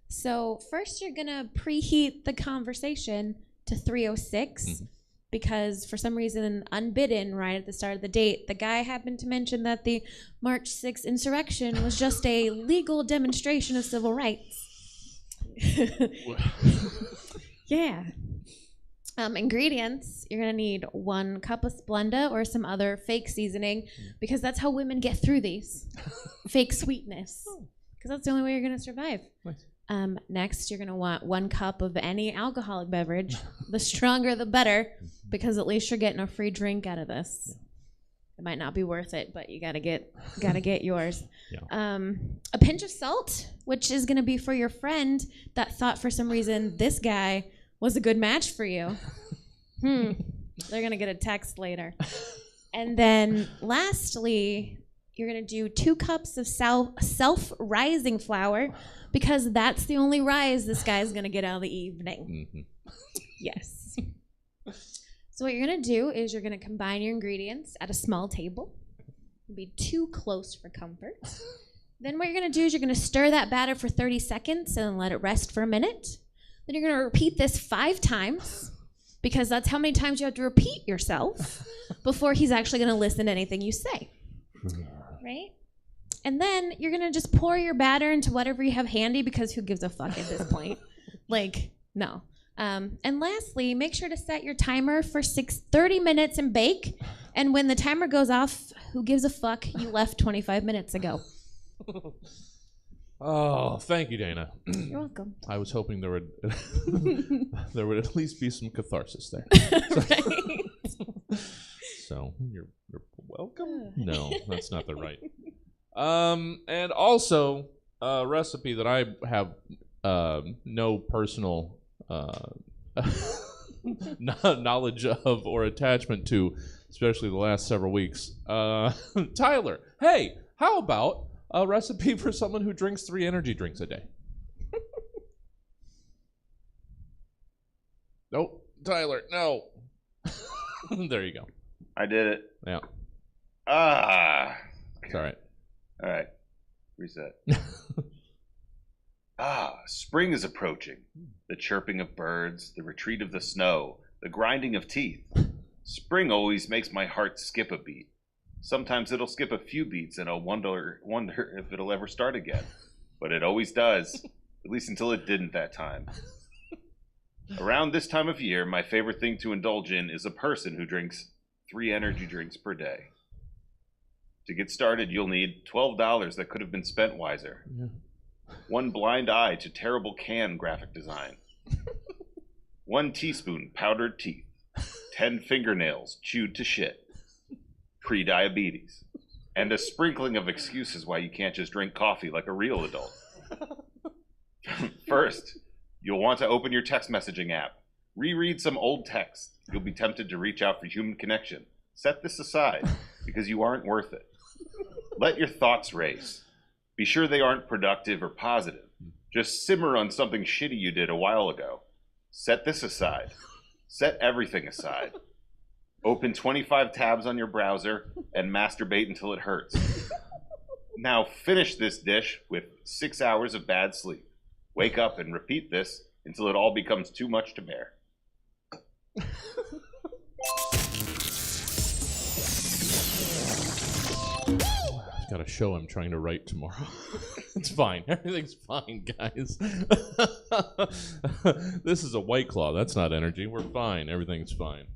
So first you're going to preheat the conversation to 306 because for some reason, unbidden right at the start of the date, the guy happened to mention that the March 6th insurrection was just a legal demonstration of civil rights. Yeah. Ingredients, you're going to need 1 cup of Splenda or some other fake seasoning because that's how women get through these. Fake sweetness. Because that's the only way you're going to survive. Nice. Next, you're going to want 1 cup of any alcoholic beverage. The stronger, the better, because at least you're getting a free drink out of this. It might not be worth it, but you gotta get yours. Yeah. A pinch of salt, which is going to be for your friend that thought for some reason this guy was a good match for you. They're going to get a text later. And then lastly, you're going to do 2 cups of self-rising flour because that's the only rise this guy's going to get out of the evening. Yes. So what you're going to do is you're going to combine your ingredients at a small table. It'll be too close for comfort. Then what you're going to do is you're going to stir that batter for 30 seconds and let it rest for a minute. Then you're going to repeat this 5 times. because that's how many times you have to repeat yourself before he's actually going to listen to anything you say. Right? And then you're going to just pour your batter into whatever you have handy, because who gives a fuck at this point? Like, no. And lastly, make sure to set your timer for 30 minutes and bake. And when the timer goes off, who gives a fuck? You left 25 minutes ago. Oh, thank you, Dayna. You're welcome. I was hoping there would there would at least be some catharsis there. Right. So you're welcome. No, that's not the right. And also a recipe that I have no personal knowledge of or attachment to, especially the last several weeks. Tyler, hey, how about a recipe for someone who drinks 3 energy drinks a day? Nope, Tyler, no. There you go. I did it. Yeah. It's all right. All right. Reset. Spring is approaching. The chirping of birds, the retreat of the snow, the grinding of teeth. Spring always makes my heart skip a beat. Sometimes it'll skip a few beats and I'll wonder if it'll ever start again. But it always does, at least until it didn't that time. Around this time of year, my favorite thing to indulge in is a person who drinks 3 energy drinks per day. To get started, you'll need $12 that could have been spent wiser. Yeah. 1 blind eye to terrible can graphic design. 1 teaspoon powdered teeth. 10 fingernails chewed to shit. Pre-diabetes. And a sprinkling of excuses why you can't just drink coffee like a real adult. First, you'll want to open your text messaging app. Reread some old text. You'll be tempted to reach out for human connection. Set this aside, because you aren't worth it. Let your thoughts race. Be sure they aren't productive or positive. Just simmer on something shitty you did a while ago. Set this aside. Set everything aside. Open 25 tabs on your browser and masturbate until it hurts. Now finish this dish with 6 hours of bad sleep. Wake up and repeat this until it all becomes too much to bear. I've got a show I'm trying to write tomorrow. It's fine. Everything's fine, guys. This is a White Claw. That's not energy. We're fine. Everything's fine.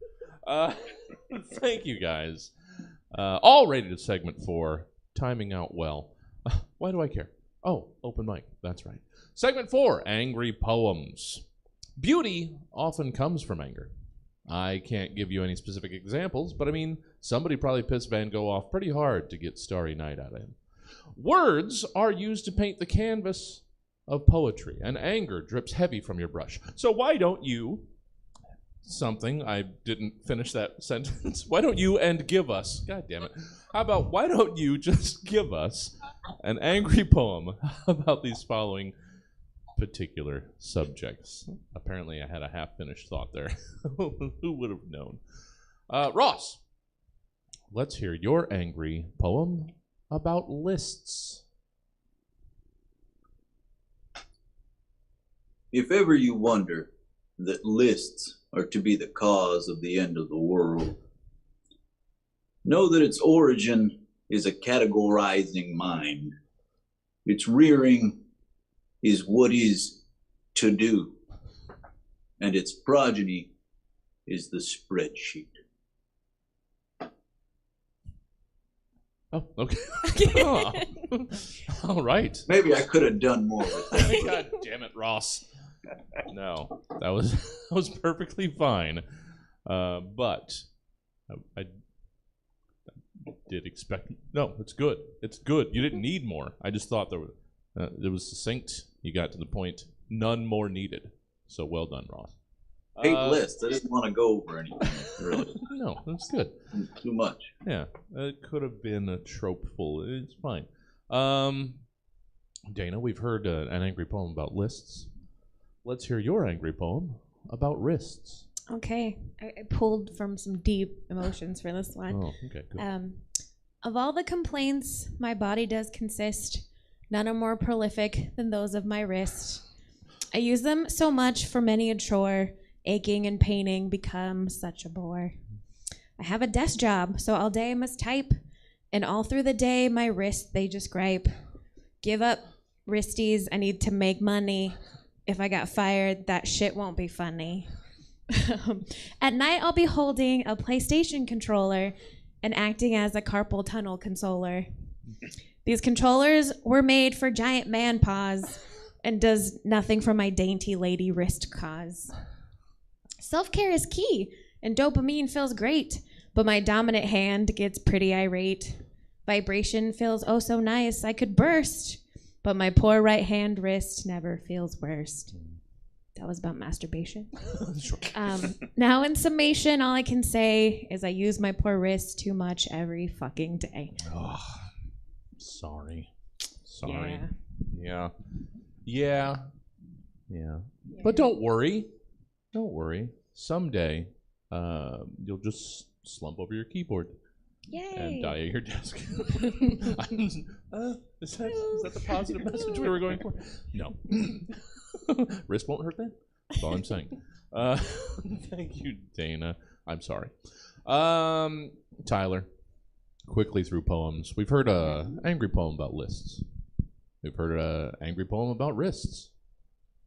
Thank you, guys. All rated at segment 4. Timing out well. Why do I care? Oh, open mic. That's right. Segment 4, angry poems. Beauty often comes from anger. I can't give you any specific examples, but I mean, somebody probably pissed Van Gogh off pretty hard to get Starry Night out of him. Words are used to paint the canvas of poetry, and anger drips heavy from your brush. So why don't you, I didn't finish that sentence. Why don't you and give us, God damn it. How about, why don't you just give us an angry poem about these following particular subjects? Apparently I had a half-finished thought there. Who would have known? Ross, let's hear your angry poem about lists. If ever you wonder that lists are to be the cause of the end of the world, know that its origin is a categorizing mind. Its rearing is what is to do, and its progeny is the spreadsheet. Oh, okay. Oh. All right. Maybe I could have done more with that. God damn it, Ross. No, that was perfectly fine. But I did expect. No, it's good. It's good. You didn't need more. I just thought it was succinct. You got to the point. None more needed. So well done, Ross. Hate lists. I didn't want to go over anything, really. No, that's good. Too much. Yeah, it could have been a trope full. It's fine. Dayna, we've heard an angry poem about lists. Let's hear your angry poem about wrists. Okay, I pulled from some deep emotions for this one. Oh, okay, good. Of all the complaints my body does consist, none are more prolific than those of my wrist. I use them so much for many a chore, aching and paining become such a bore. I have a desk job, so all day I must type, and all through the day my wrists, they just gripe. Give up, wristies, I need to make money. If I got fired, that shit won't be funny. At night I'll be holding a PlayStation controller and acting as a carpal tunnel consoler. These controllers were made for giant man paws and does nothing for my dainty lady wrist cause. Self-care is key and dopamine feels great, but my dominant hand gets pretty irate. Vibration feels oh so nice, I could burst, but my poor right hand wrist never feels worst. That was about masturbation. Sure. Now in summation, all I can say is I use my poor wrist too much every fucking day. Oh, sorry. Yeah. But don't worry. Someday, you'll just slump over your keyboard. Yay! And die at your desk. Is that the positive message we were going for? No. Wrist won't hurt then? That's all I'm saying. Thank you, Dayna. I'm sorry. Tyler, quickly through poems. We've heard an angry poem about lists. We've heard an angry poem about wrists.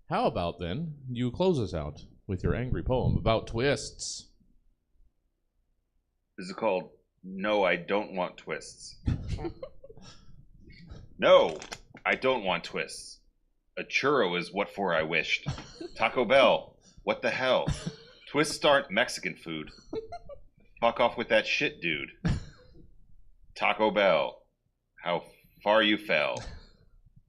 How about then you close us out with your angry poem about twists? This is called No, I Don't Want Twists. No, I don't want twists. A churro is what for I wished. Taco Bell, what the hell? Twists aren't Mexican food. Fuck off with that shit, dude. Taco Bell, how far you fell.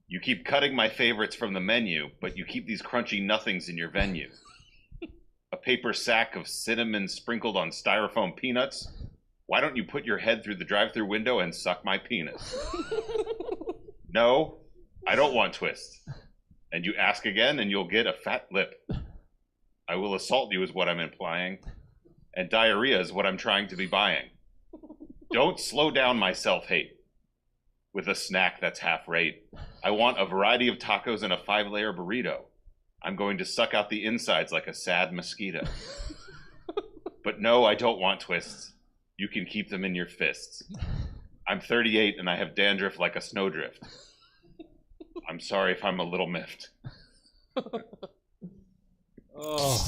You keep cutting my favorites from the menu, but you keep these crunchy nothings in your venue. A paper sack of cinnamon sprinkled on styrofoam peanuts. Why don't you put your head through the drive-thru window and suck my penis? No, I don't want twists. And you ask again and you'll get a fat lip. I will assault you is what I'm implying. And diarrhea is what I'm trying to be buying. Don't slow down my self-hate with a snack that's half rate. I want a variety of tacos and a 5-layer burrito. I'm going to suck out the insides like a sad mosquito. But no, I don't want twists. You can keep them in your fists. I'm 38 and I have dandruff like a snowdrift. I'm sorry if I'm a little miffed. Oh.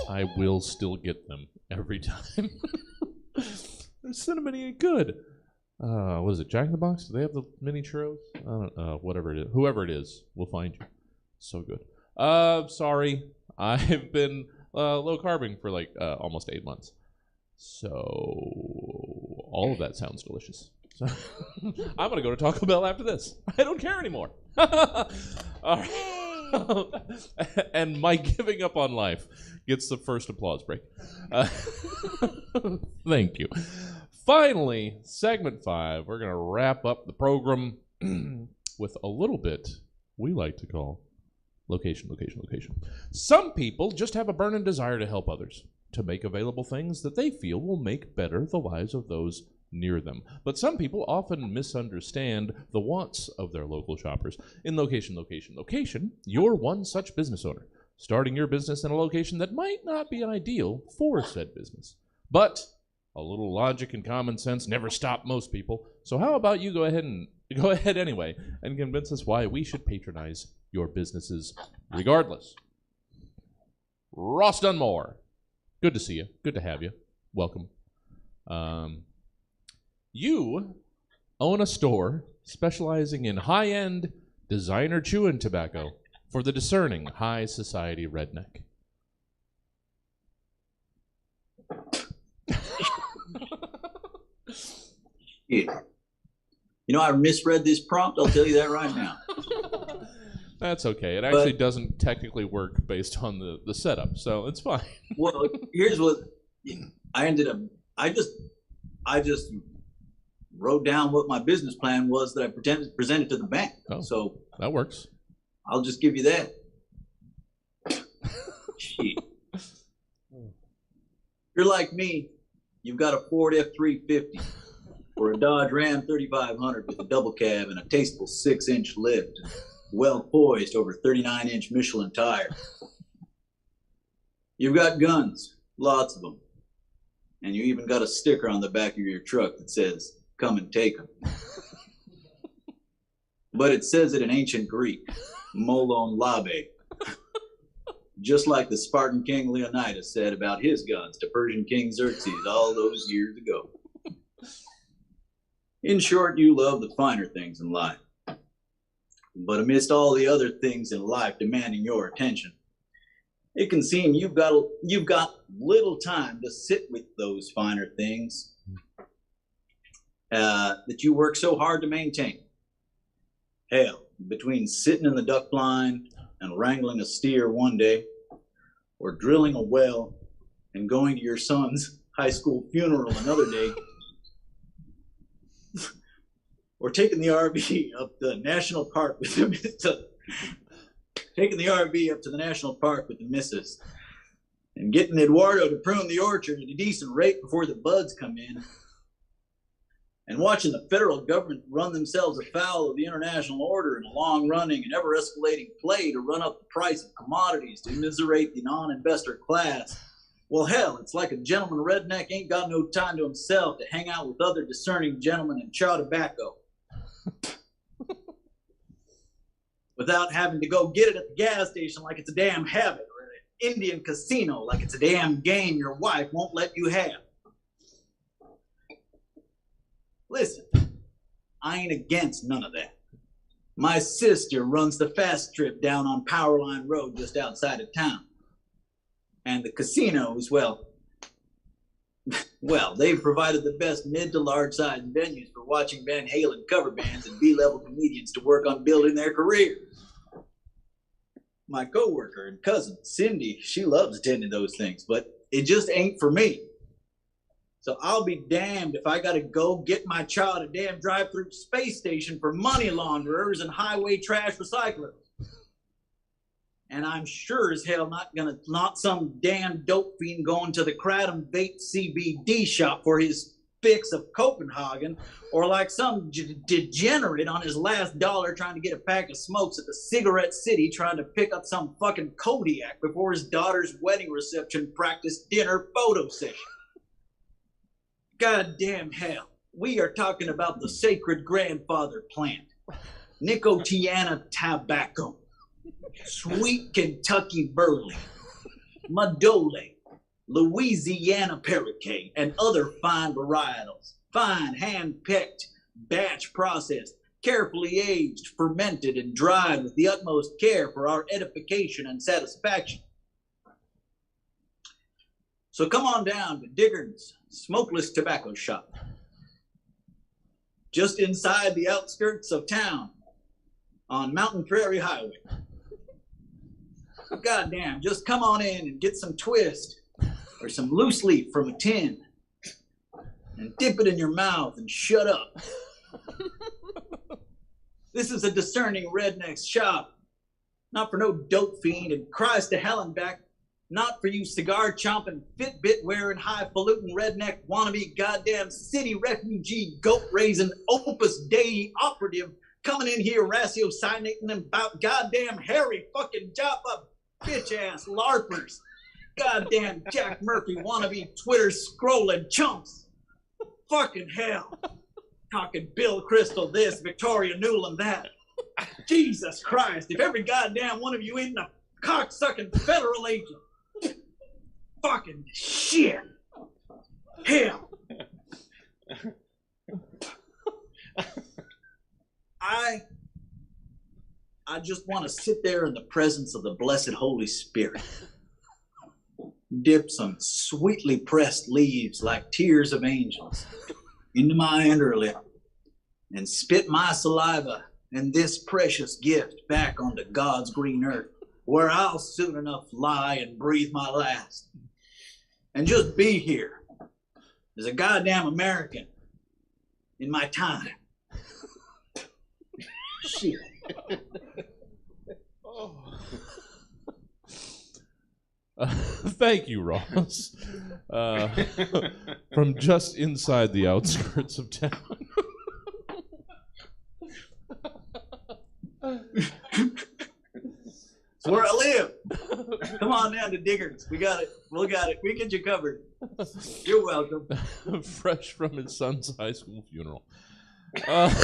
I will still get them every time. The cinnamon ain't good. What is it, Jack in the Box? Do they have the mini churros? I don't know. Whatever it is. Whoever it is, we'll find you. So good. Sorry. I've been low carbing for like almost 8 months. So all of that sounds delicious. So I'm going to go to Taco Bell after this. I don't care anymore. All right. And my giving up on life gets the first applause break. Thank you. Finally, segment 5, we're going to wrap up the program with a little bit we like to call location. Some people just have a burning desire to help others, to make available things that they feel will make better the lives of those near them. But some people often misunderstand the wants of their local shoppers. In location, you're one such business owner, starting your business in a location that might not be ideal for said business. But a little logic and common sense never stop most people. So how about you go ahead anyway and convince us why we should patronize your businesses regardless. Ross Dunmore, good to see you. Good to have you. Welcome. You own a store specializing in high-end designer chewing tobacco for the discerning high society redneck. Yeah. You know, I misread this prompt. I'll tell you that right now. That's okay. It actually doesn't technically work based on the setup, so it's fine. Well, here's what I ended up. I just wrote down what my business plan was that I presented to the bank. Oh, so that works. I'll just give you that. Shit. You're like me. You've got a Ford F-350 or a Dodge Ram 3500 with a double cab and a tasteful 6-inch lift. well poised over 39-inch Michelin tires. You've got guns, lots of them. And you even got a sticker on the back of your truck that says, "Come and take them." But it says it in ancient Greek, molon labe. Just like the Spartan king Leonidas said about his guns to Persian king Xerxes all those years ago. In short, you love the finer things in life. But amidst all the other things in life demanding your attention, it can seem you've got little time to sit with those finer things that you work so hard to maintain. Hell, between sitting in the duck blind and wrangling a steer one day, or drilling a well and going to your son's high school funeral another day, or taking the RV up the national park with the national park with the missus, and getting Eduardo to prune the orchard at a decent rate before the buds come in, and watching the federal government run themselves afoul of the international order in a long-running and ever-escalating play to run up the price of commodities to immiserate the non-investor class. Well, hell, it's like a gentleman redneck ain't got no time to himself to hang out with other discerning gentlemen and chaw tobacco. Without having to go get it at the gas station like it's a damn habit, or at an Indian casino like it's a damn game your wife won't let you have. Listen, I ain't against none of that. My sister runs the fast strip down on Powerline Road just outside of town. And the casinos, well, they've provided the best mid to large sized venues for watching Van Halen cover bands and B-level comedians to work on building their careers. My coworker and cousin, Cindy, she loves attending those things, but it just ain't for me. So I'll be damned if I gotta go get my child a damn drive-through space station for money launderers and highway trash recyclers. And I'm sure as hell not some damn dope fiend going to the Kratom Vape CBD shop for his fix of Copenhagen, or like some degenerate on his last dollar trying to get a pack of smokes at the Cigarette City trying to pick up some fucking Kodiak before his daughter's wedding reception practice dinner photo session. Goddamn hell, we are talking about the sacred grandfather plant, Nicotiana tobacco, sweet Kentucky burley, Madole, Louisiana Paraquet, and other fine varietals, fine hand-picked, batch-processed, carefully aged, fermented, and dried with the utmost care for our edification and satisfaction. So come on down to Digger's Smokeless Tobacco Shop, just inside the outskirts of town on Mountain Prairie Highway. Goddamn, just come on in and get some twist or some loose leaf from a tin and dip it in your mouth and shut up. This is a discerning redneck's shop, not for no dope fiend, and Christ to hell and back, not for you cigar-chomping, Fitbit-wearing, highfalutin redneck wannabe goddamn city refugee goat-raising Opus Dei operative coming in here ratiocinating about goddamn hairy fucking jop-up bitch-ass larpers. Goddamn Jack Murphy wannabe Twitter scrolling chumps. Fucking hell. Talking Bill Crystal this, Victoria Newland that. Jesus Christ, if every goddamn one of you ain't a cocksucking federal agent. Fucking shit. Hell. I just want to sit there in the presence of the blessed Holy Spirit. Dip some sweetly pressed leaves like tears of angels into my underlip and spit my saliva and this precious gift back onto God's green earth, where I'll soon enough lie and breathe my last. And just be here as a goddamn American in my time. Shit. Thank you, Ross. From just inside the outskirts of town. It's where I live. Come on down to Diggers. We got it. We got it. We get you covered. You're welcome. Fresh from his son's high school funeral. God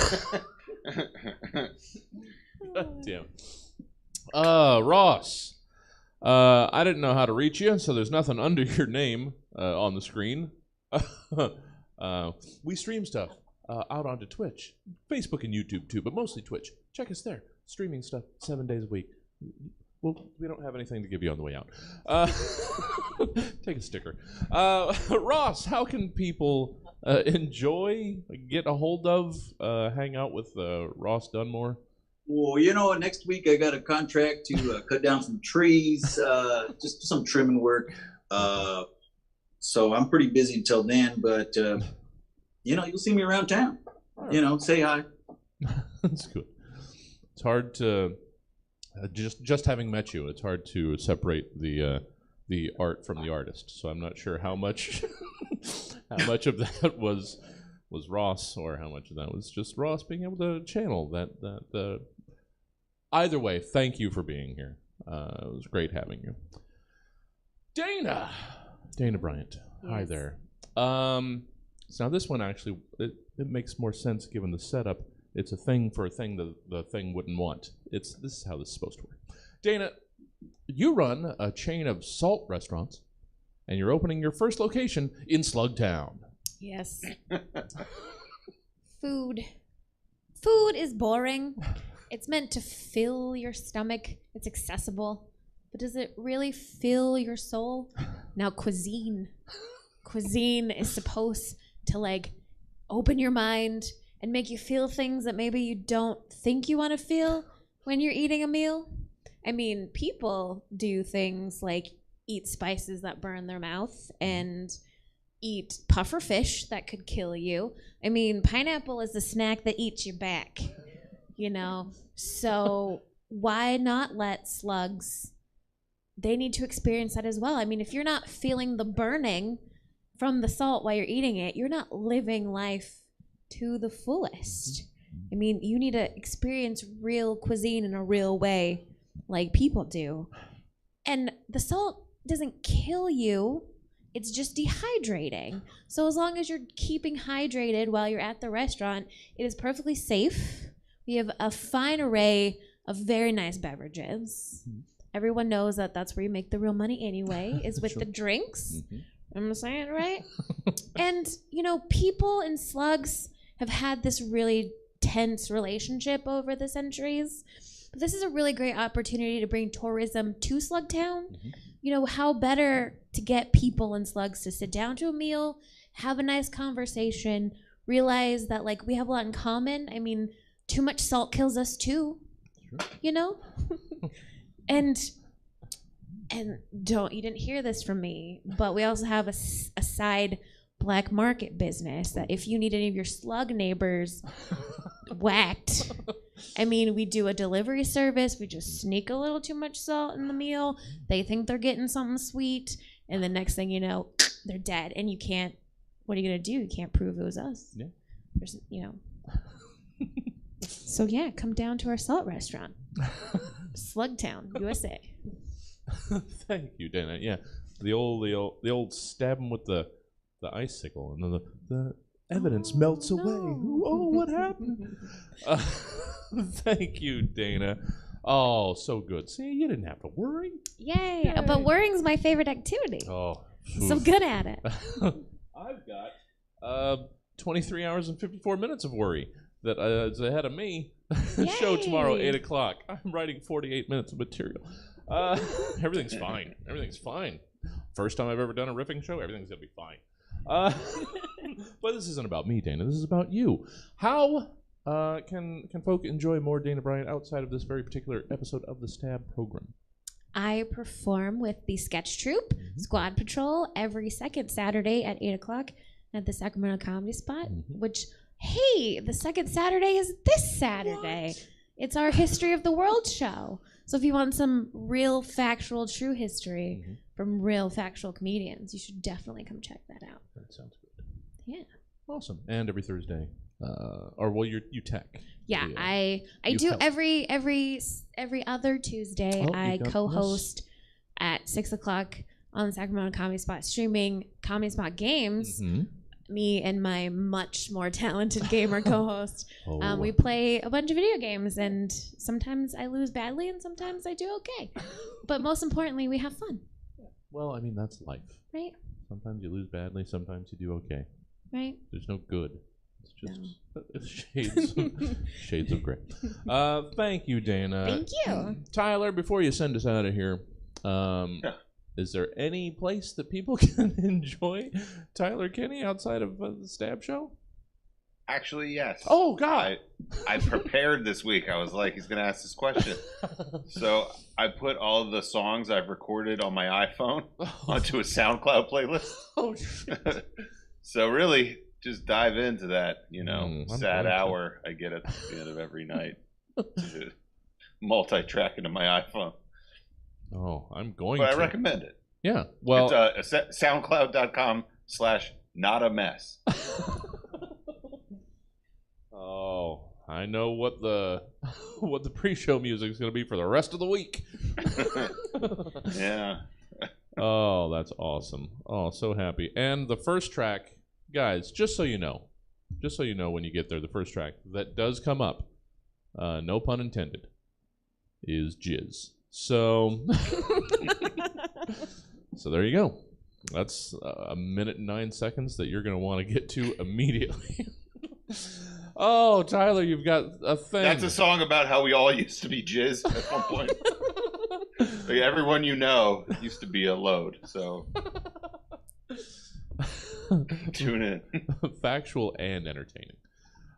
damn. Ross. I didn't know how to reach you, so there's nothing under your name on the screen. We stream stuff out onto Twitch, Facebook and YouTube too, but mostly Twitch. Check us there. Streaming stuff 7 days a week. Well, we don't have anything to give you on the way out. Take a sticker. Ross, how can people enjoy, get a hold of, hang out with Ross Dunmore? Well, next week I got a contract to cut down some trees, just some trimming work. So I'm pretty busy until then, but, you'll see me around town. Right. Say hi. That's good. It's hard to, just having met you, it's hard to separate the art from the artist. So I'm not sure how much of that was Ross or how much of that was just Ross being able to channel that. Either way, thank you for being here. It was great having you. Dayna Bryant. Yes. Hi there. So now this one actually, it makes more sense given the setup. It's a thing for a thing the thing wouldn't want. This is how this is supposed to work. Dayna, you run a chain of salt restaurants, and you're opening your first location in Slugtown. Yes. Food is boring. It's meant to fill your stomach. It's accessible. But does it really fill your soul? Now, cuisine is supposed to, open your mind and make you feel things that maybe you don't think you want to feel when you're eating a meal. I mean, people do things like eat spices that burn their mouth and eat puffer fish that could kill you. I mean, pineapple is a snack that eats your back. So why not let slugs, they need to experience that as well. I mean, if you're not feeling the burning from the salt while you're eating it, you're not living life to the fullest. I mean, you need to experience real cuisine in a real way like people do. And the salt doesn't kill you, it's just dehydrating. So as long as you're keeping hydrated while you're at the restaurant, it is perfectly safe. We have a fine array of very nice beverages. Mm-hmm. Everyone knows that that's where you make the real money anyway, is with the drinks. Mm-hmm. I'm saying it right? And, people and slugs have had this really tense relationship over the centuries. But this is a really great opportunity to bring tourism to Slugtown. Mm-hmm. How better to get people and slugs to sit down to a meal, have a nice conversation, realize that, we have a lot in common. I mean, too much salt kills us too, sure. And you didn't hear this from me, but we also have a side black market business that if you need any of your slug neighbors whacked, I mean, we do a delivery service. We just sneak a little too much salt in the meal. They think they're getting something sweet, and the next thing you know, they're dead. And what are you going to do? You can't prove it was us. Yeah. So yeah, come down to our salt restaurant. Slugtown, USA. Thank you, Dayna. Yeah, the old stab him with the icicle, and then the evidence melts away. Oh, what happened? Thank you, Dayna. Oh, so good. See, you didn't have to worry. Yay! But worrying's my favorite activity. Oh, so good at it. I've got 23 hours and 54 minutes of worry that is ahead of me. Show tomorrow, 8 o'clock. I'm writing 48 minutes of material. Everything's fine. Everything's fine. First time I've ever done a riffing show, everything's going to be fine. But this isn't about me, Dayna. This is about you. How can folk enjoy more Dayna Bryant outside of this very particular episode of the Stab program? I perform with the sketch troupe, Squad Patrol, every second Saturday at 8 o'clock at the Sacramento Comedy Spot, which... Hey, the second Saturday is this Saturday. What? It's our History of the World show. So if you want some real factual true history from real factual comedians, you should definitely come check that out. That sounds good. Yeah. Awesome. And every Thursday. You tech. Yeah, Yeah. I You do help. every other Tuesday. Oh, I you got co-host at 6:00 on the Sacramento Comedy Spot, streaming Comedy Spot games. Mhm. Me and my much more talented gamer co-host. Oh. We play a bunch of video games, and sometimes I lose badly, and sometimes I do okay. But most importantly, we have fun, Well, I mean, that's life. right? Sometimes you lose badly, sometimes you do okay. Right? There's no good. It's just shades of gray. Thank you, Dayna. Thank you. Tyler, before you send us out of here, is there any place that people can enjoy Tyler Kinney outside of the Stab Show? Actually, yes. Oh, God. I prepared this week. I was like, he's going to ask this question. So I put all of the songs I've recorded on my iPhone onto a SoundCloud playlist. Oh, shit. So really, just dive into that, I'm sad going to. hour I get at the end of every night to multi-track into my iPhone. Oh, I'm going But to. I recommend it. Yeah. Well, It's soundcloud.com/notamess. Oh, I know what the pre-show music is going to be for the rest of the week. Yeah. Oh, that's awesome. Oh, so happy. And the first track, guys, just so you know when you get there, the first track that does come up, no pun intended, is Jizz. So, so there you go. That's a minute and 9 seconds that you're going to want to get to immediately. Oh, Tyler, you've got a thing. That's a song about how we all used to be jizz at one point. Like, everyone you know used to be a load, so tune in. Factual and entertaining.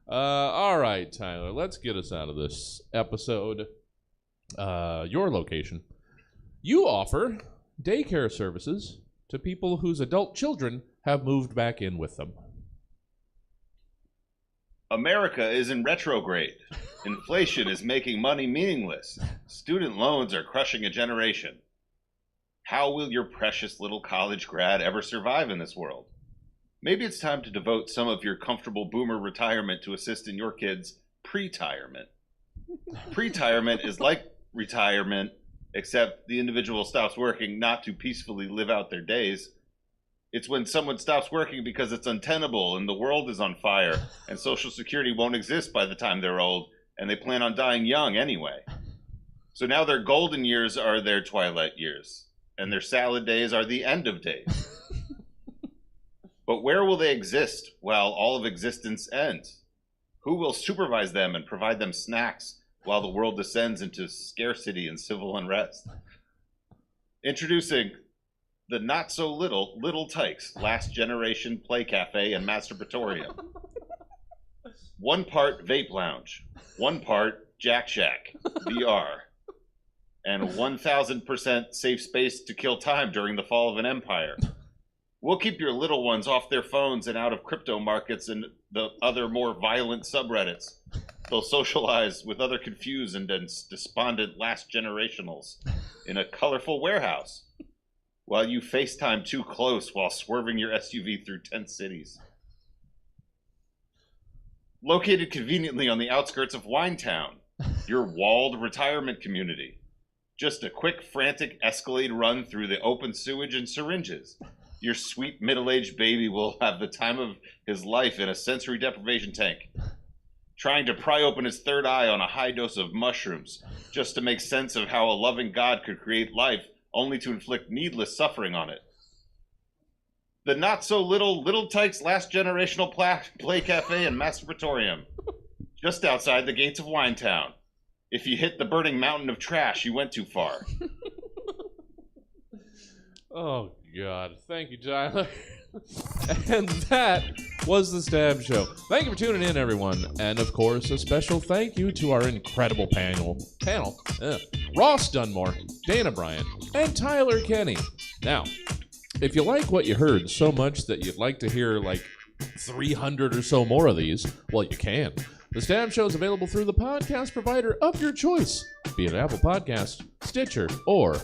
All right, Tyler, let's get us out of this episode. Your location. You offer daycare services to people whose adult children have moved back in with them. America is in retrograde. Inflation is making money meaningless. Student loans are crushing a generation. How will your precious little college grad ever survive in this world? Maybe it's time to devote some of your comfortable boomer retirement to assist in your kids' pre-tirement. Pre-tirement is like retirement, except the individual stops working not to peacefully live out their days. It's when someone stops working because it's untenable and the world is on fire and Social Security won't exist by the time they're old and they plan on dying young anyway. So now their golden years are their twilight years and their salad days are the end of days. But where will they exist while all of existence ends? Who will supervise them and provide them snacks while the world descends into scarcity and civil unrest? Introducing the not-so-little Tykes Last Generation Play Cafe and Masturbatorium. 1 part Vape Lounge, 1 part Jack Shack, VR, and 1,000% safe space to kill time during the fall of an empire. We'll keep your little ones off their phones and out of crypto markets and the other more violent subreddits. They'll socialize with other confused and despondent last generationals in a colorful warehouse while you FaceTime too close while swerving your SUV through 10 cities. Located conveniently on the outskirts of Winetown, your walled retirement community. Just a quick, frantic Escalade run through the open sewage and syringes. Your sweet middle-aged baby will have the time of his life in a sensory deprivation tank, trying to pry open his third eye on a high dose of mushrooms, just to make sense of how a loving God could create life only to inflict needless suffering on it. The not-so-little Tykes Last Generational Play Cafe and Masturbatorium, just outside the gates of Winetown. If you hit the burning mountain of trash, you went too far. Oh, God. Thank you, Tyler. And that was the Stab Show. Thank you for tuning in, everyone. And, of course, a special thank you to our incredible panel. Ross Dunmore, Dayna Bryant, and Tyler Kinney. Now, if you like what you heard so much that you'd like to hear, like, 300 or so more of these, well, you can. The Stab Show is available through the podcast provider of your choice, be it Apple Podcasts, Stitcher, or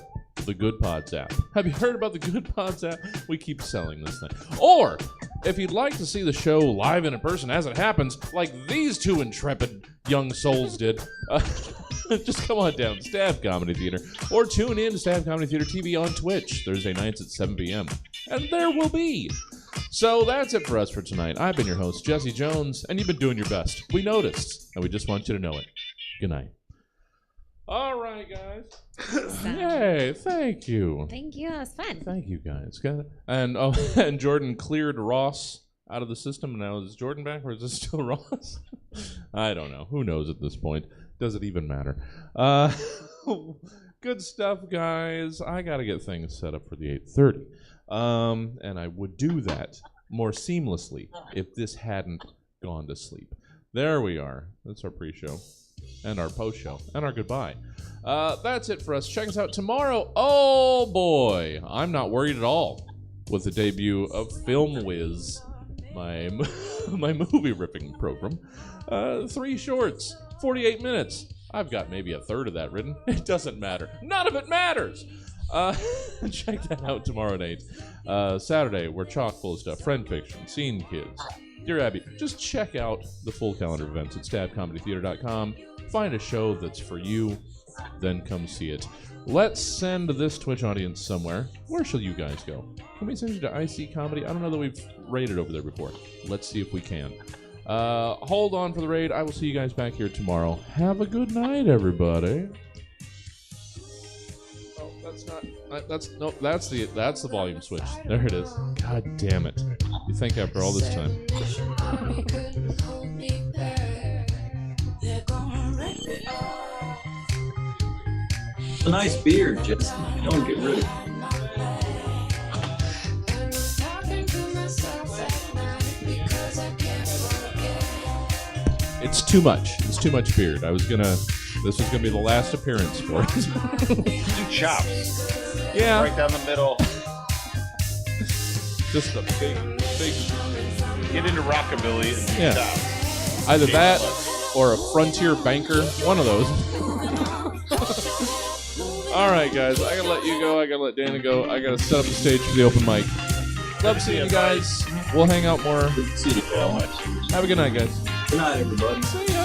the Good Pods app. Have you heard about the Good Pods app? We keep selling this thing. Or if you'd like to see the show live and in person as it happens, like these two intrepid young souls did, just come on down to Stab Comedy Theater or tune in to Stab Comedy Theater TV on Twitch Thursday nights at 7 p.m. And there will be. So that's it for us for tonight. I've been your host, Jesse Jones, and you've been doing your best. We noticed, and we just want you to know it. Good night. All right, guys. Yay, thank you. Thank you. That was fun. Thank you, guys. And Jordan cleared Ross out of the system. Now, is Jordan back, or is this still Ross? I don't know. Who knows at this point? Does it even matter? Good stuff, guys. I got to get things set up for the 8:30. And I would do that more seamlessly if this hadn't gone to sleep. There we are. That's our pre-show and our post-show and our goodbye. That's it for us. Check us out tomorrow. Oh, boy. I'm not worried at all with the debut of Film Whiz, my movie ripping program. 3 shorts, 48 minutes. I've got maybe a third of that written. It doesn't matter. None of it matters. Check that out tomorrow night. Saturday, we're chock full of stuff. Friend Fiction, Scene Kids, Dear Abby. Just check out the full calendar of events at stabcomedytheater.com. Find a show that's for you, then come see it. Let's send this Twitch audience somewhere. Where shall you guys go? Can we send you to IC Comedy? I don't know that we've raided over there before. Let's see if we can. Hold on for the raid. I will see you guys back here tomorrow. Have a good night, everybody. Oh, that's not. That's the volume switch. There it is. God damn it! You think after all this time? It's a nice beard, just don't get rid of it. It's too much. It's too much beard. This was gonna be the last appearance for it. Do chops. Yeah. Right down the middle. Just a big. Get into rockabilly and do chops. Either that or a frontier banker. One of those. All right, guys. I gotta let you go. I gotta let Dana go. I gotta set up the stage for the open mic. Love seeing you guys. We'll hang out more. See you. Have a good night, guys. Good night, everybody. See ya.